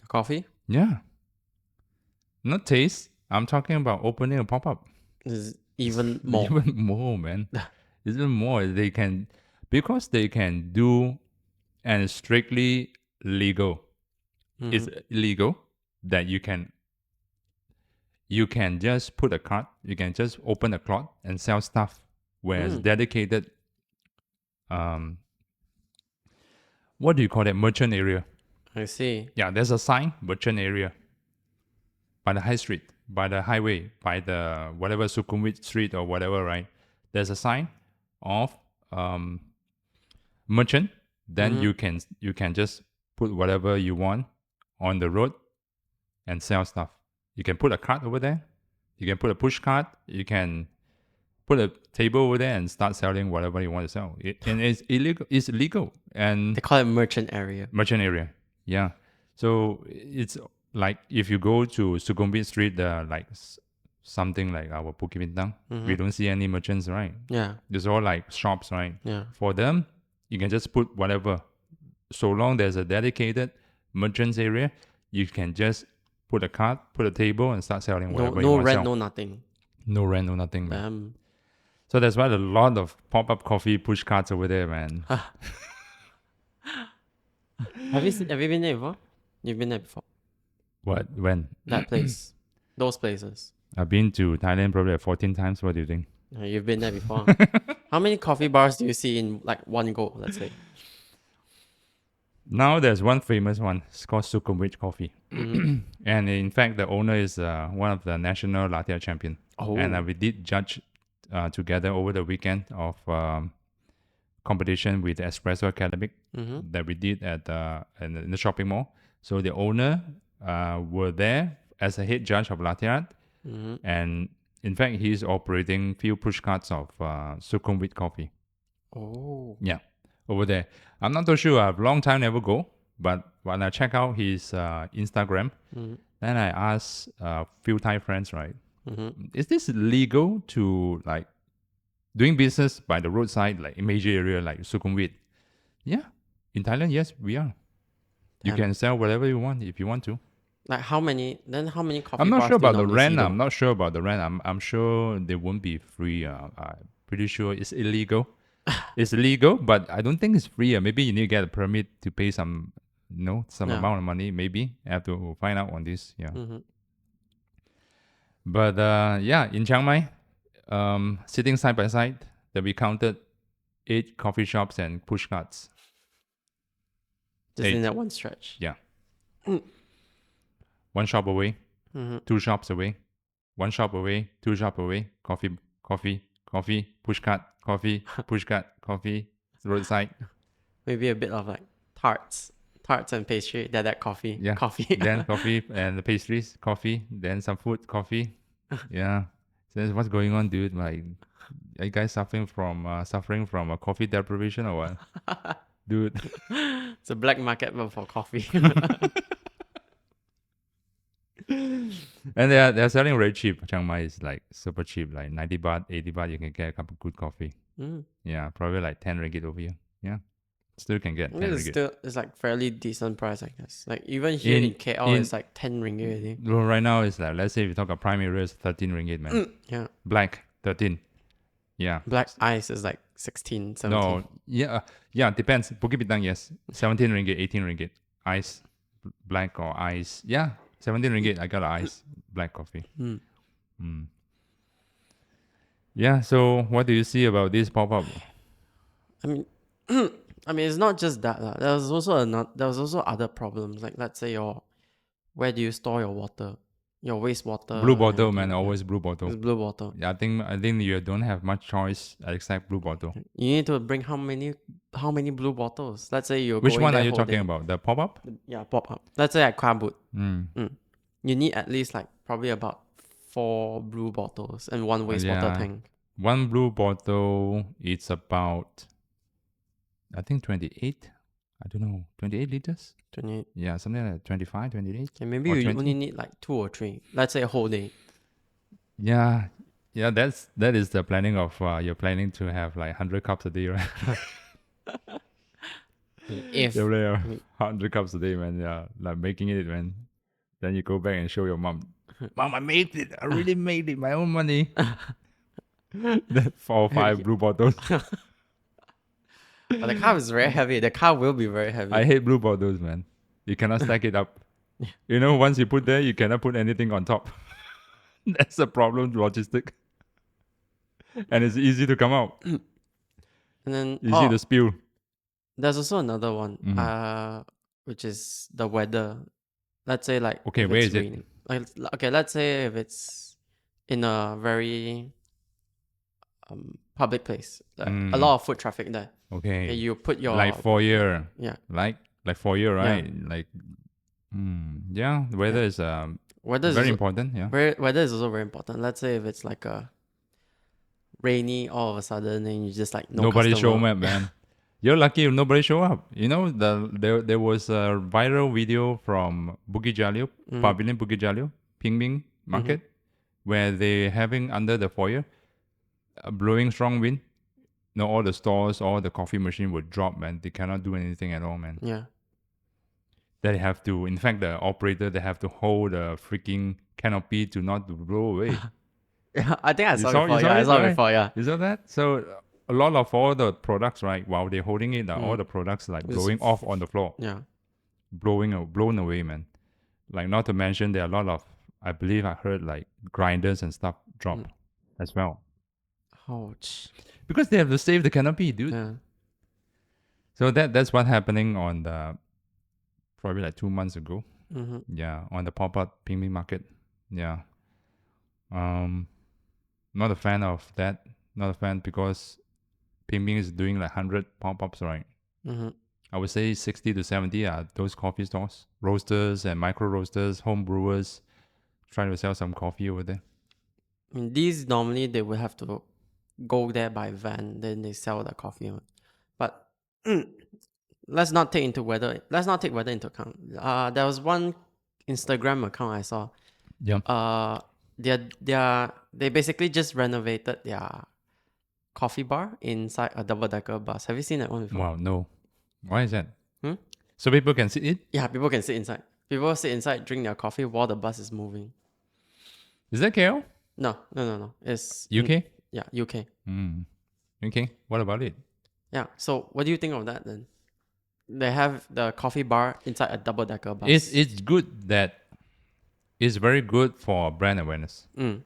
Coffee Yeah. Not taste. I'm talking about opening a pop-up. is even more. Even more, man. Even more. Because they can do, and it's strictly legal. It's illegal that you can just put a cart, you can just open a cloth and sell stuff. Whereas dedicated, what do you call that? Merchant area. I see. Yeah, there's a sign, merchant area. By the high street, by the highway, by the whatever Sukhumvit street or whatever, right? There's a sign of merchant. Then you can just put whatever you want on the road and sell stuff. You can put a cart over there. You can put a push cart. You can put a table over there and start selling whatever you want to sell. And it's illegal. It's legal and They call it merchant area. merchant area. Yeah. So it's like if you go to Sukhumvit Street, something like our Bukit Bintang, we don't see any merchants, right? Yeah. There's all like shops, right? Yeah. For them, you can just put whatever. So long there's a dedicated merchants area, you can just put a cart, put a table, and start selling whatever you No want to rent, sell. no nothing. No rent, no nothing, man. Bam. So that's why a lot of pop-up coffee push carts over there, man. Have you been there before? You've been there before. What? When? That place. Those places. I've been to Thailand probably like 14 times. What do you think? You've been there before. How many coffee bars do you see in like one go, let's say? Now there's one famous one. It's called Sukhumvit Coffee. And in fact, the owner is one of the national latte art champion. Oh. And we did judge together over the weekend of competition with the Espresso Academic that we did in the shopping mall. So the owner were there as a head judge of latte art. And in fact, he's operating few push carts of Sukhumvit Coffee. Oh. Yeah, over there. I'm not too sure. I've long time never go. But when I check out his Instagram, then I asked a few Thai friends, right? Is this legal to like doing business by the roadside, like in major area like Sukhumvit? Yeah, in Thailand, yes, we are. You Damn. can sell whatever you want if you want to. Like how many coffee I'm not bars sure do you about the normally see rent. though? I'm not sure about the rent. I'm sure they won't be free. pretty sure it's illegal. It's illegal, but I don't think it's free. Maybe you need to get a permit to pay some, some Yeah. amount of money. Maybe I have to find out on this. Yeah. Mm-hmm. But in Chiang Mai, sitting side by side, that we counted 8 coffee shops and push carts. Just in Eight. that one stretch. Yeah. One shop away, Mm-hmm. 2 shops away, 1 shop away, 2 shop away, coffee, push cart, coffee, push cart, coffee, roadside. Maybe a bit of like tarts and pastry. That coffee. Yeah. Coffee. Then coffee and the pastries, coffee, then some food, coffee. Yeah. So that's what's going on, dude. Like, are you guys suffering from a coffee deprivation or what? Dude. It's a black market but for coffee. And they're selling very cheap. Chiang Mai is like super cheap, like 90 baht, 80 baht, you can get a cup of good coffee. Mm. Yeah, probably like 10 ringgit over here. Yeah. Still can get 10 ringgit. It's like fairly decent price, I guess. Like even here in KL, it's like 10 ringgit already. Well, right now it's like, let's say if you talk about prime area, it's 13 ringgit, man. Yeah. Black, 13. Yeah. Black ice is like 16, 17. No, yeah, depends. Bukit Bintang, yes. 17 ringgit, 18 ringgit. Ice, black or ice. Yeah, 17 ringgit, I got an ice, black coffee. Mm. Yeah, so what do you see about this pop-up? I mean, it's not just that. There was also other problems. Like let's say where do you store your water? Your wastewater. Blue and bottle, everything. man, Yeah. always blue bottle. It's blue bottle. Yeah, I think you don't have much choice except blue bottle. You need to bring how many blue bottles? Let's say you're Which going one there are you whole talking day. about? The pop-up? Yeah, pop up. Let's say at Kwabut. Mm. You need at least like probably about 4 blue bottles and 1 wastewater Yeah. tank. One blue bottle, it's about, I think 28. I don't know, 28 liters? 28. Yeah, something like 25, 28. And maybe Or you 20? only need like 2 or 3. Let's say a whole day. Yeah, that is the planning of, you're planning to have like 100 cups a day, right? If You're like 100 cups a day, man. Yeah, like making it, man. Then you go back and show your mom. Mom, I made it. I really made it. My own money. That 4 or 5 blue bottles. But the car is very heavy. The car will be very heavy. I hate blue bottles, man. You cannot stack it up. You know, once you put there, you cannot put anything on top. That's a problem, logistic. And it's easy to come out. And then Easy to spill. there's also another one, Mhm. which is the weather. Let's say like Okay, if where it's is it? raining. Okay, let's say if it's in a very public place, like a lot of foot traffic there. Okay. And you put your Like foyer. yeah. Like foyer, right? Like, yeah, the weather is Weather is very also, important, yeah. weather is also very important. Let's say if it's like a rainy all of a sudden and you just like Nobody show customer. up, man. You're lucky if nobody show up. You know, there was a viral video from Bukit Jalil, Pavilion Bukit Jalil, Pingming Market, where they having under the foyer, blowing strong wind. No, all the stores, all the coffee machine would drop, man. They cannot do anything at all, man. Yeah. They have to, in fact, the operator, they have to hold the freaking canopy to not to blow away. Yeah, I think I saw saw- it you before. saw Yeah, I it, saw it right? before. Yeah. You saw that? So a lot of all the products, right, while they're holding it, all the products like It's blowing off on the floor, Yeah. blown away, man. Like, not to mention there are a lot of, I believe I heard like grinders and stuff drop as well. Ouch. Because they have to save the canopy, dude. Yeah. So that's what happening on the, probably like 2 months ago. Mm-hmm. Yeah, on the pop-up Pingming Market. Yeah. Not a fan of that. Not a fan because Pingming is doing like 100 pop-ups, right? Mm-hmm. I would say 60 to 70 are those coffee stores, roasters and micro roasters, home brewers, trying to sell some coffee over there. I mean, these normally they would have to go there by van, then they sell the coffee. But let's not take weather into account. There was one Instagram account I saw. Yeah. They basically just renovated their coffee bar inside a double-decker bus. Have you seen that one before? Wow, no. Why is that? Hmm? So people can sit it? Yeah, people can sit inside. People sit inside, drink their coffee while the bus is moving. Is that KL? No. It's UK? yeah, UK. Okay, what about it? Yeah. So what do you think of that then? They have the coffee bar inside a double-decker bus. It's good that it's very good for brand awareness. Mm.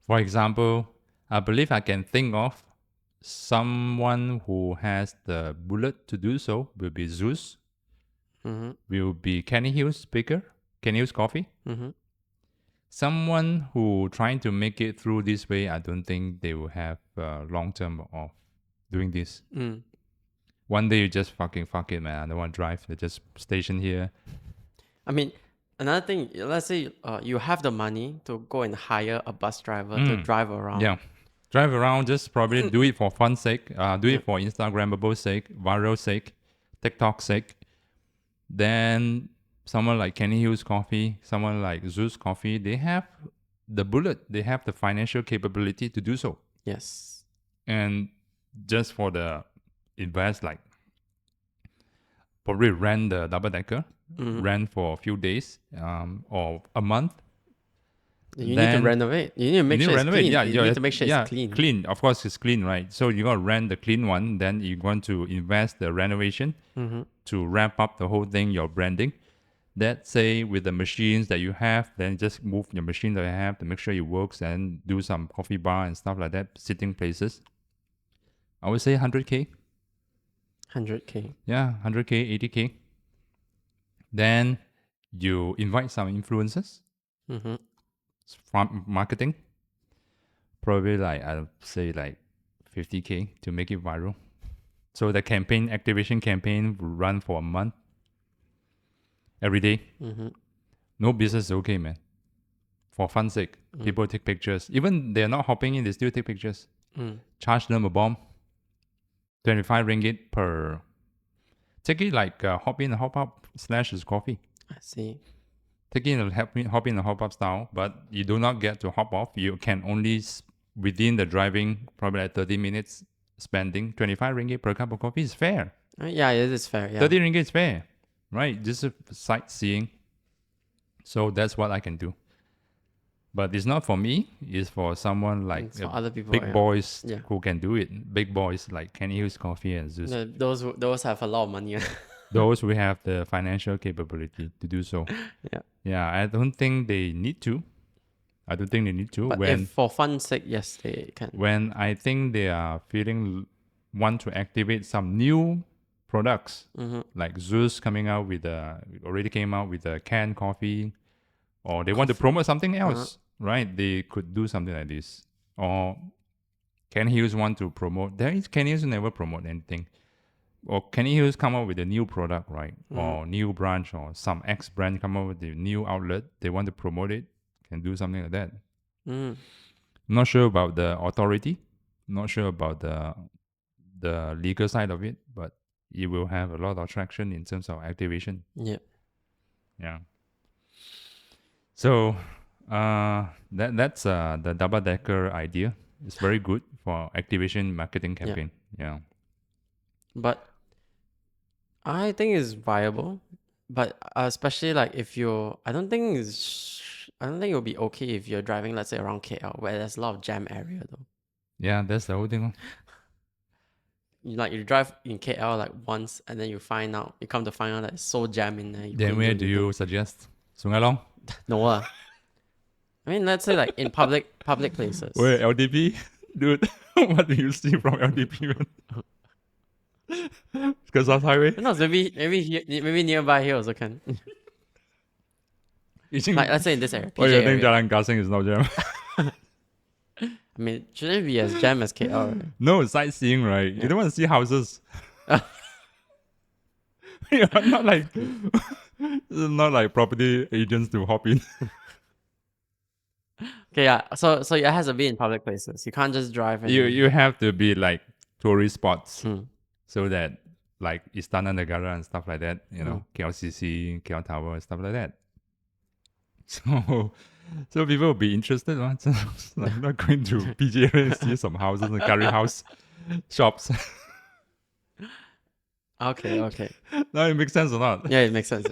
For example, I believe I can think of someone who has the bullet to do so will be Zeus, Mm-hmm. will be Kenny Hill's speaker, Kenny Hill's Coffee. Mm-hmm. Someone who trying to make it through this way, I don't think they will have long term of doing this. Mm. One day you just fuck it, man. I don't want to drive. They just station here. I mean, another thing, let's say you have the money to go and hire a bus driver to drive around. Yeah. Drive around, just probably do it for fun sake, do it for Instagrammable sake, viral sake, TikTok sake. Then someone like Kenny Hill's Coffee, someone like Zeus Coffee, they have the bullet, they have the financial capability to do so. Yes. And just for the invest, like probably rent the double decker, rent for a few days or a month. You need to Then renovate. You need to make you need sure to it's renovate. clean. Yeah, You need to make sure yeah, it's clean. Clean, of course, it's clean, right? So you got to rent the clean one. Then you want to invest the renovation to wrap up the whole thing. Your branding. Let's say with the machines that you have, then just move your machine that you have to make sure it works and do some coffee bar and stuff like that, sitting places. I would say 100K. 100K. Yeah, 100K, 80K. Then you invite some influencers Mm-hmm. from marketing. Probably like I'll say like 50K to make it viral. So the activation campaign will run for a month. Every day. Mm-hmm. No business is okay, man. For fun sake, people take pictures. Even they're not hopping in, they still take pictures. Charge them a bomb. 25 ringgit per. Take it like hop in and hop up / coffee. I see. Take in a hop in and hop up style, but you do not get to hop off. You can only within the driving, probably like 30 minutes spending 25 ringgit per cup of coffee is fair. Yeah, it is fair. Yeah. 30 ringgit is fair, right? Just a sightseeing. So that's what I can do. But it's not for me. It's for someone like It's for other people. big yeah. boys Yeah. who can do it. Big boys like Kenny Hill's Coffee and Zeus. Those have a lot of money. Those who have the financial capability to do so. Yeah. Yeah, I don't think they need to. I don't think they need to. But if for fun's sake, yes, they can. When I think they are want to activate some new products, like Zeus coming out with already came out with a canned coffee, or they want to promote something else, right? They could do something like this. Or Kenny Hills want to promote. Kenny Hills never promote anything. Or Kenny Hills come up with a new product, right? Or new branch, or some X brand come up with a new outlet. They want to promote it. Can do something like that. Not sure about the authority. Not sure about the legal side of it, but it will have a lot of traction in terms of activation. Yeah. Yeah. So that's the double decker idea. It's very good for activation marketing campaign. Yeah. But I think it's viable. But especially like if I don't think it'll be okay if you're driving, let's say around KL, where there's a lot of jam area though. Yeah, that's the whole thing. You drive in KL like once, and then you come to find out that it's so jammed in there. Then where do you suggest? Sungai Long? No. I mean, let's say like in public places. Where LDP? Dude, what do you see from LDP, man? Because of highway? No, maybe nearby here also can. Like let's say in this area. Why you PJ think area. Jalan Gasing is not jam? I mean, it shouldn't be as jam as KL, right? No, it's sightseeing, right? You don't want to see houses. You're not like property agents to hop in. Okay, yeah. So it has to be in public places. You can't just drive. And You have to be like tourist spots, so that like Istana Negara and stuff like that. You know, KLCC, KL Tower and stuff like that. So people will be interested. Right? So, like not going to PJ and see some houses and curry house shops. Okay. Now it makes sense or not? Yeah, it makes sense.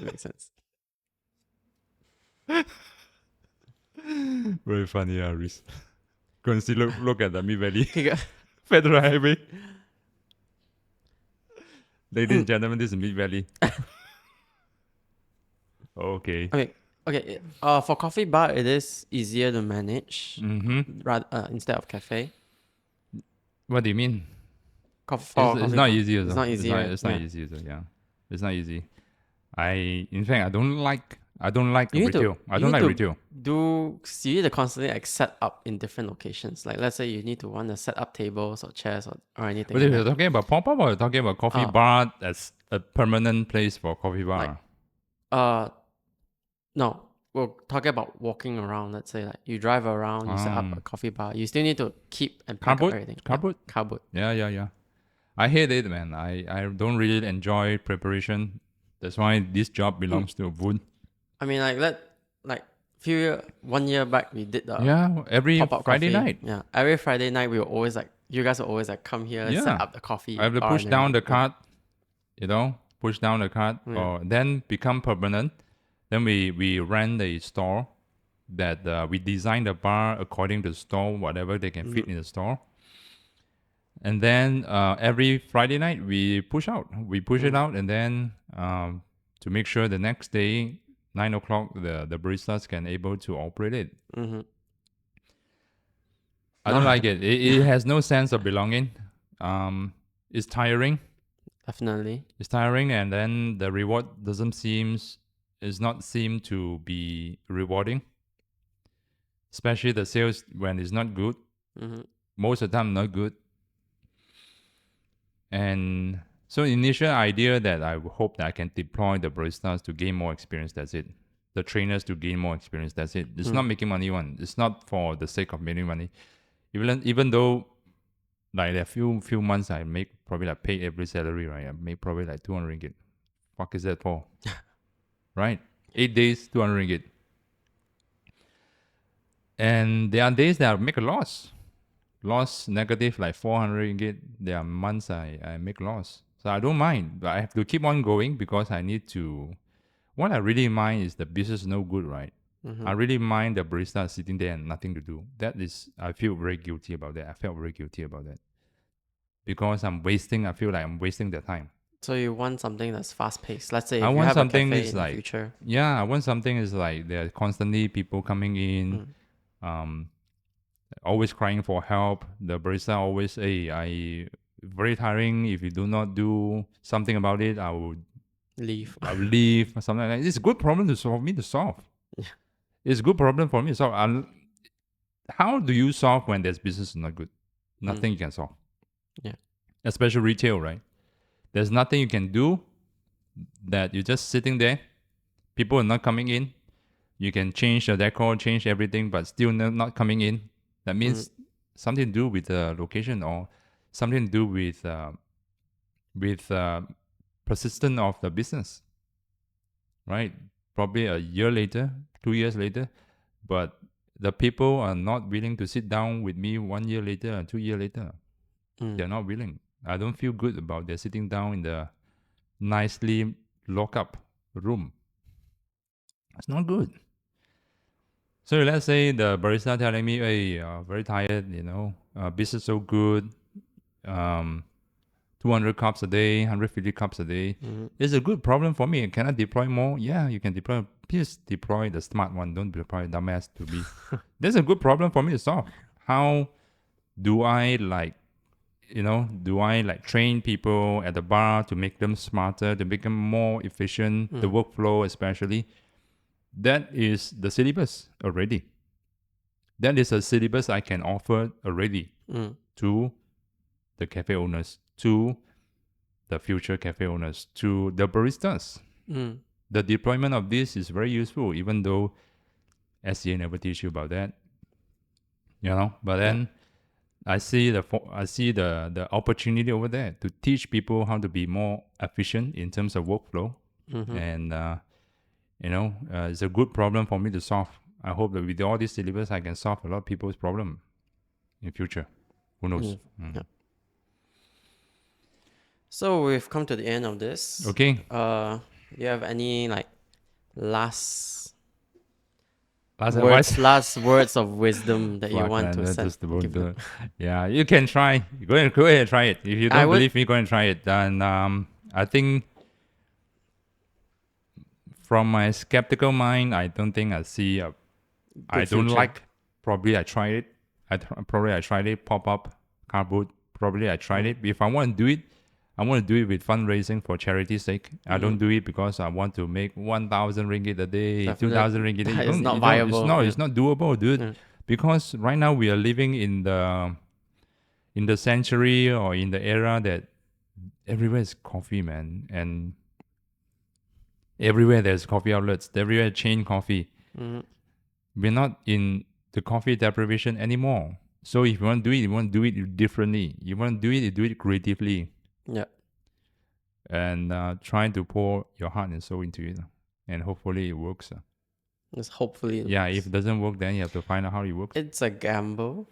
Very funny, Reese. Go and see. Look at the Mid Valley. Okay, Federal Highway. Ladies and gentlemen, this is Mid Valley. Okay. Okay. For coffee bar, it is easier to manage rather instead of cafe. What do you mean? For It's coffee not bar, easy. it's not easy, right? It's not Yeah. easy. Yeah, it's not easy. In fact, I don't like You need retail. to I you don't need like to retail. you need to constantly like set up in different locations. Like let's say you need to want to set up tables or chairs or anything But if like you're that. talking about pop up or you're talking about coffee Uh, bar as a permanent place for coffee bar. like uh no, we're talking about walking around. Let's say like you drive around, you set up a coffee bar. You still need to keep and pack up Cardboard? everything. Yeah, Cardboard? cardboard. Yeah. I hate it, man. I don't really enjoy preparation. That's why this job belongs to wood. I mean, like 1 year back we did the Yeah, every pop up Friday coffee. night. Yeah, every Friday night we were always like you guys will always like come here and set Yeah. up the coffee I have to bar push and down the everything. cart, push down the cart, Yeah. or then become permanent. Then we rent a store that we design the bar according to the store, whatever they can fit in the store. And then every Friday night we push out. We push it out, and then to make sure the next day, 9 o'clock, the baristas can able to operate it. Mm-hmm. I don't like it. It has no sense of belonging. It's tiring. Definitely. It's tiring, and then the reward is not seem to be rewarding. Especially the sales when it's not good. Mm-hmm. Most of the time, not good. And so initial idea that I hope that I can deploy the baristas to gain more experience. That's it. The trainers to gain more experience. That's it. It's not making money. It's not for the sake of making money. Even though like a few months I make probably like pay every salary, right? I make probably like 200 ringgit. Fuck is that for? Right? 8 days, 200 ringgit. And there are days that I make a loss. Loss negative like 400 ringgit. There are months I make loss. So I don't mind. But I have to keep on going because I need to. What I really mind is the business is no good, right? I really mind the barista sitting there and nothing to do. I feel very guilty about that. I felt very guilty about that. Because I feel like I'm wasting their time. So you want something that's fast paced. Let's say I if you want have a something cafe is in the like, future. yeah, I want something is like there are constantly people coming in, always crying for help. The barista always, hey, I very tiring. If you do not do something about it, I will Leave. leave or something like that. It's a good problem for me to solve. Yeah. It's a good problem for me to solve. How do you solve when there's business not good? Nothing you can solve. Yeah. Especially retail, right? There's nothing you can do that you're just sitting there. People are not coming in. You can change the decor, change everything, but still not coming in. That means something to do with the location or something to do with persistence of the business, right? Probably a year later, 2 years later, but the people are not willing to sit down with me 1 year later or 2 years later. They're not willing. I don't feel good about they're sitting down in the nicely locked up room. It's not good. So let's say the barista telling me, hey, very tired, business so good, 200 cups a day, 150 cups a day. It's a good problem for me. Can I deploy more? Yeah, you can deploy. Please deploy the smart one. Don't deploy dumbass to be. That's a good problem for me to solve. How do I train people at the bar to make them smarter, to make them more efficient, the workflow especially? That is the syllabus already. That is a syllabus I can offer already to the cafe owners, to the future cafe owners, to the baristas. The deployment of this is very useful, even though SCA never teach you about that. But then I see the opportunity over there to teach people how to be more efficient in terms of workflow, and it's a good problem for me to solve. I hope that with all these syllabus, I can solve a lot of people's problem in future. Who knows? Yeah. So we've come to the end of this. Okay. Do you have any like last Last advice. last words of wisdom that you Fuck, want man, to that's send. just the word. Give them. Yeah, you can try. Go ahead and try it. If you I don't would- believe me, go and try it. Then I think from my skeptical mind, I don't think I see a. I don't future. like. Probably I tried it. Probably I tried it. Pop up car boot. Probably I tried it. If I want to do it, I want to do it with fundraising for charity's sake. I don't do it because I want to make 1,000 ringgit a day, Definitely. 2,000 ringgit a day. That You is don't- not you don't- viable, yeah. It's not doable, dude. Yeah. Because right now we are living in the century or in the era that everywhere is coffee, man, and everywhere there's coffee outlets. Everywhere chain coffee. Mhm. We're not in the coffee deprivation anymore. So if you want to do it, you want to do it differently. You want to do it, you do it creatively. Yeah. And trying to pour your heart and soul into it, and hopefully it works. Just hopefully. it Yeah, works. if it doesn't work, then you have to find out how it works. It's a gamble.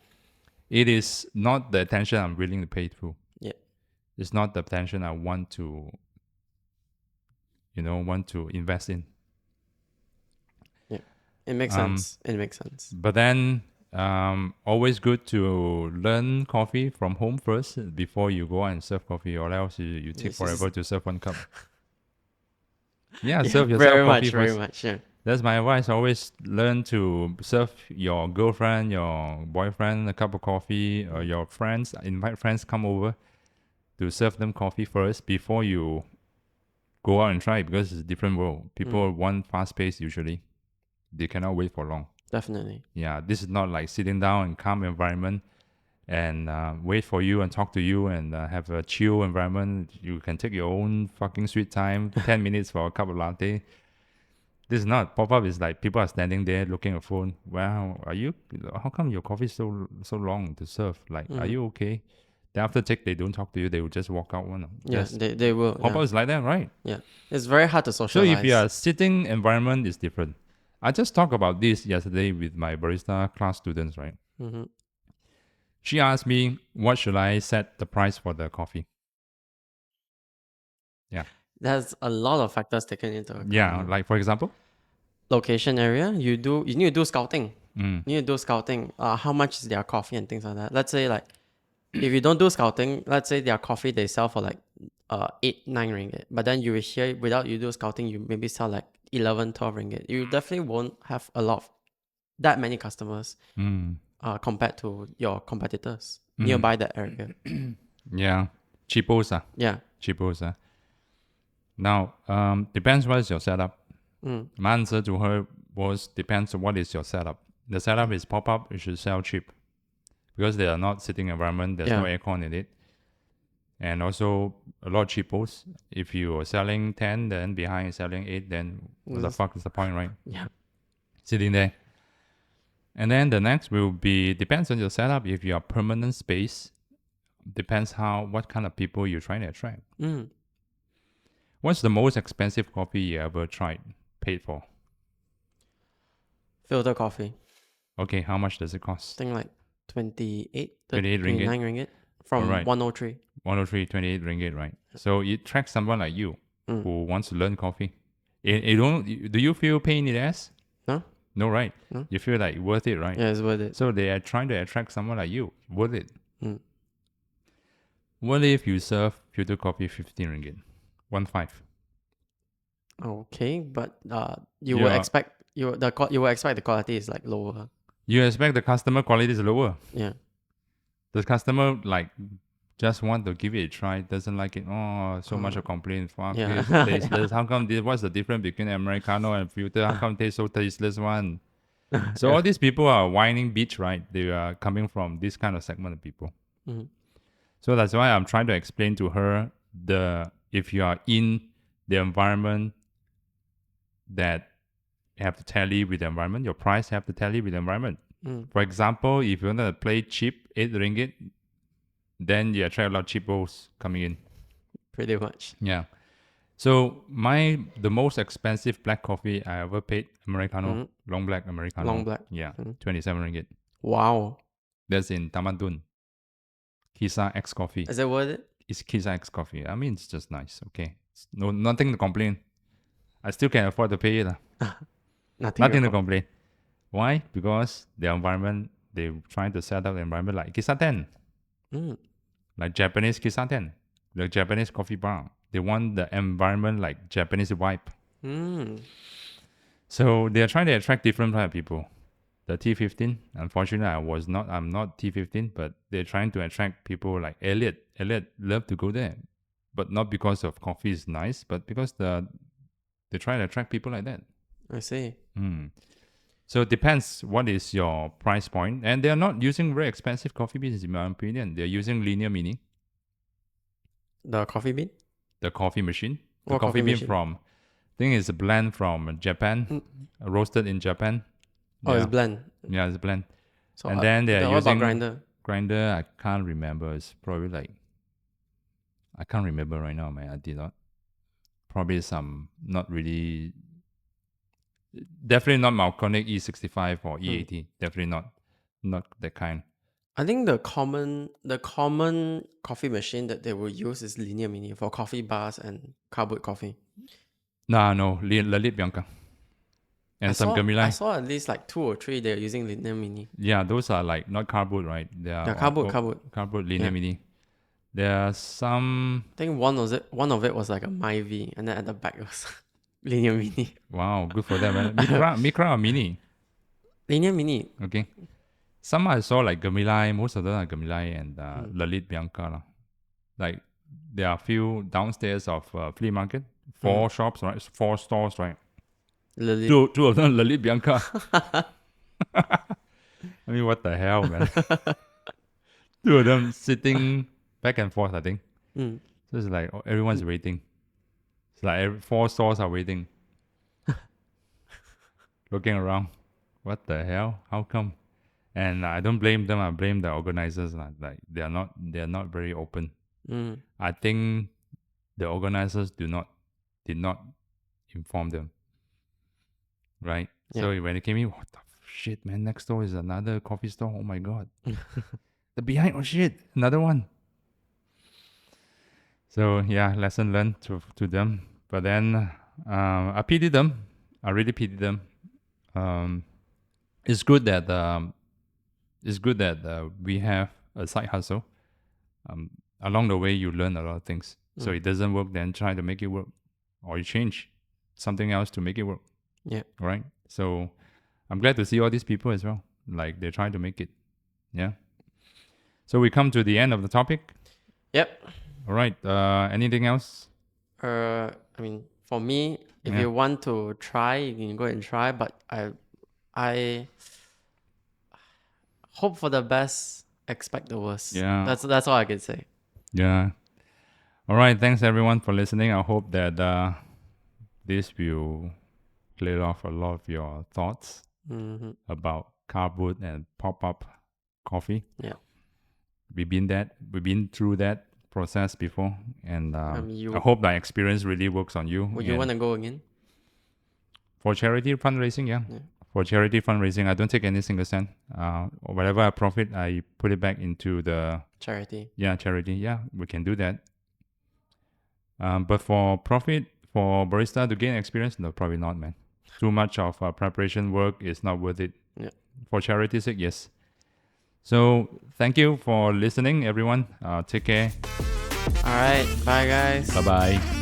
It is not the attention I'm willing to pay through. Yeah. It's not the attention I want to, invest in. It makes sense. It makes sense. But then, always good to learn coffee from home first before you go out and serve coffee, or else you take Yes, forever yes. to serve one cup. Yeah, Yeah, serve yourself very coffee much, first. very much. Yeah. That's my advice. Always learn to serve your girlfriend, your boyfriend a cup of coffee, or your friends. Invite friends come over to serve them coffee first before you go out and try it, because it's a different world. People want fast pace usually. They cannot wait for long. Definitely. Yeah, this is not like sitting down in calm environment and wait for you and talk to you and have a chill environment. You can take your own fucking sweet time, 10 minutes for a cup of latte. This is not pop-up. Is like people are standing there looking at phone. Wow, how come your coffee is so long to serve? Like, are you okay? Then after they don't talk to you. They will just walk out. Yeah, they will. Pop-up Yeah. is like that, right? Yeah. It's very hard to So socialize. if you are sitting environment is different. I just talked about this yesterday with my barista class students, right? Mhm. She asked me, what should I set the price for the coffee? There's a lot of factors taken into account. Yeah, like for example? Location area, you need to do scouting. Mm. You need to do scouting. How much is their coffee and things like that. Let's say like if you don't do scouting, let's say their coffee they sell for like 8-9 ringgit. But then you will hear without you do scouting, you maybe sell like 11-12 ringgit. You definitely won't have that many customers Mm. compared to your competitors nearby that area. Yeah. Cheapos. Yeah. Cheapos. Now, depends what is your setup. My answer to her was depends on what is your setup. The setup is pop-up, you should sell cheap. Because they are not sitting environment, there's no Yeah. aircon in it. And also a lot of cheapos. If you are selling 10, then behind is selling 8, then what the fuck is the point, right? Yeah. Sitting there. And then the next will be, depends on your setup. If you are permanent space, depends what kind of people you're trying to attract. What's the most expensive coffee you ever paid for? Filter coffee. Okay, how much does it I cost? think like 28 28 ringgit. 29 ringgit from Alright. 103. 103, 28 ringgit, right? So it attracts someone like you who wants to learn coffee. Do you feel pain in the ass? No? No, right? No. You feel like worth it, right? Yeah, it's worth it. So they are trying to attract someone like you. Worth it. Mm. What if you serve filter coffee 15 ringgit? 15. Okay, but you will Yeah. expect you will expect the quality is like lower. You expect the customer quality is lower. Yeah. The customer like just want to give it a try, doesn't like it. Oh, so much of complaint. Fuck Yeah. this, tasteless. How come this? What's the difference between Americano and filter? How come taste so tasteless one? So all these people are whining bitch, right? They are coming from this kind of segment of people. Mhm. So that's why I'm trying to explain to her if you are in the environment that have to tally with the environment, your price have to tally with the environment. For example, if you want to play cheap, 8 ringgit, then you attract a lot of cheapos coming in. Pretty much. Yeah. So the most expensive black coffee I ever paid, Americano, long black Americano. Long black. Yeah, 27 ringgit. Wow. That's in Taman Dun. Kisa X Coffee. Is it worth it? It's Kisa X Coffee. I mean, it's just nice. Okay. Nothing to complain. I still can afford to pay it. Nothing. Nothing to complain. Why? Because the environment, they're trying to set up the environment like kisaten, Mm. like Japanese kisaten, the Japanese coffee bar. They want the environment like Japanese vibe. Mm. So they are trying to attract different type of people. The T15, unfortunately, I'm not T15, but they're trying to attract people like Elliot. Elliot love to go there, but not because of coffee is nice, but because they try to attract people like that. I see. So it depends what is your price point, and they are not using very expensive coffee beans in my opinion. They're using linear mini, The coffee bean? the coffee machine, the What coffee bean machine? from. I think it's a blend from Japan, roasted in Japan. Oh, Yeah. it's blend. Yeah, it's a blend. So And then they're what about using grinder? grinder. I can't remember. It's probably like I can't remember right now, man. I did not. Probably some not really. Definitely not Malconic E65 or E80. Definitely not that kind. I think the common coffee machine that they will use is linear mini for coffee bars and carboat coffee. No, La Lit Bianca. And some I Gemini. saw at least like 2 or 3 they're using linear mini. Yeah, those are like not cardboard, right? They are Yeah, carboat. Cardboard linear Yeah. mini. There are some. I think one of it was like a Myvi, and then at the back it was linear mini. Wow, good for them, man. Micra or mini. Linear mini. Okay. Some I saw like Gemini, most of them are Gemini and Lalit Bianca. Lah. Like there are a few downstairs of flea market, 4 shops, right? 4 stores, right? Lily. Two of them Lalit Bianca. I mean, what the hell, man? 2 of them sitting back and forth, I think. Mm. So it's like everyone's waiting. It's like 4 stores are waiting. Looking around. What the hell? How come? And I don't blame them. I blame the organizers. Like they're not very open. Mm. I think the organizers did not inform them. Right? Yeah. So when it came in, what the shit, man? Next door is another coffee store. Oh my god. The behind, oh shit, another one. So yeah, lesson learned to them. But then I pity them. I really pity them. It's good that we have a side hustle. Along the way, you learn a lot of things. So it doesn't work, then try to make it work, or you change something else to make it work. Yeah. Right. So I'm glad to see all these people as well. Like they're trying to make it. Yeah. So we come to the end of the topic. Yep. All right. Anything else? I mean, for me, if Yeah. you want to try, you can go and try. But I hope for the best, expect the worst. Yeah. That's all I can say. Yeah. All right. Thanks everyone for listening. I hope that this will clear off a lot of your thoughts Mm-hmm. about cardboard and pop-up coffee. Yeah. We've been through that process before, and I You hope that experience really works on you. would you And want to go again? for charity fundraising? Yeah. Yeah. For charity fundraising, I don't take any single cent. Whatever I profit, I put it back into the Charity. charity. Yeah, we can do that. But for profit, for barista to gain experience, no, probably not, man. Too much of preparation work is not worth it. Yeah. For charity's sake, yes. So thank you for listening, everyone. Take care. All right. Bye, guys. Bye bye.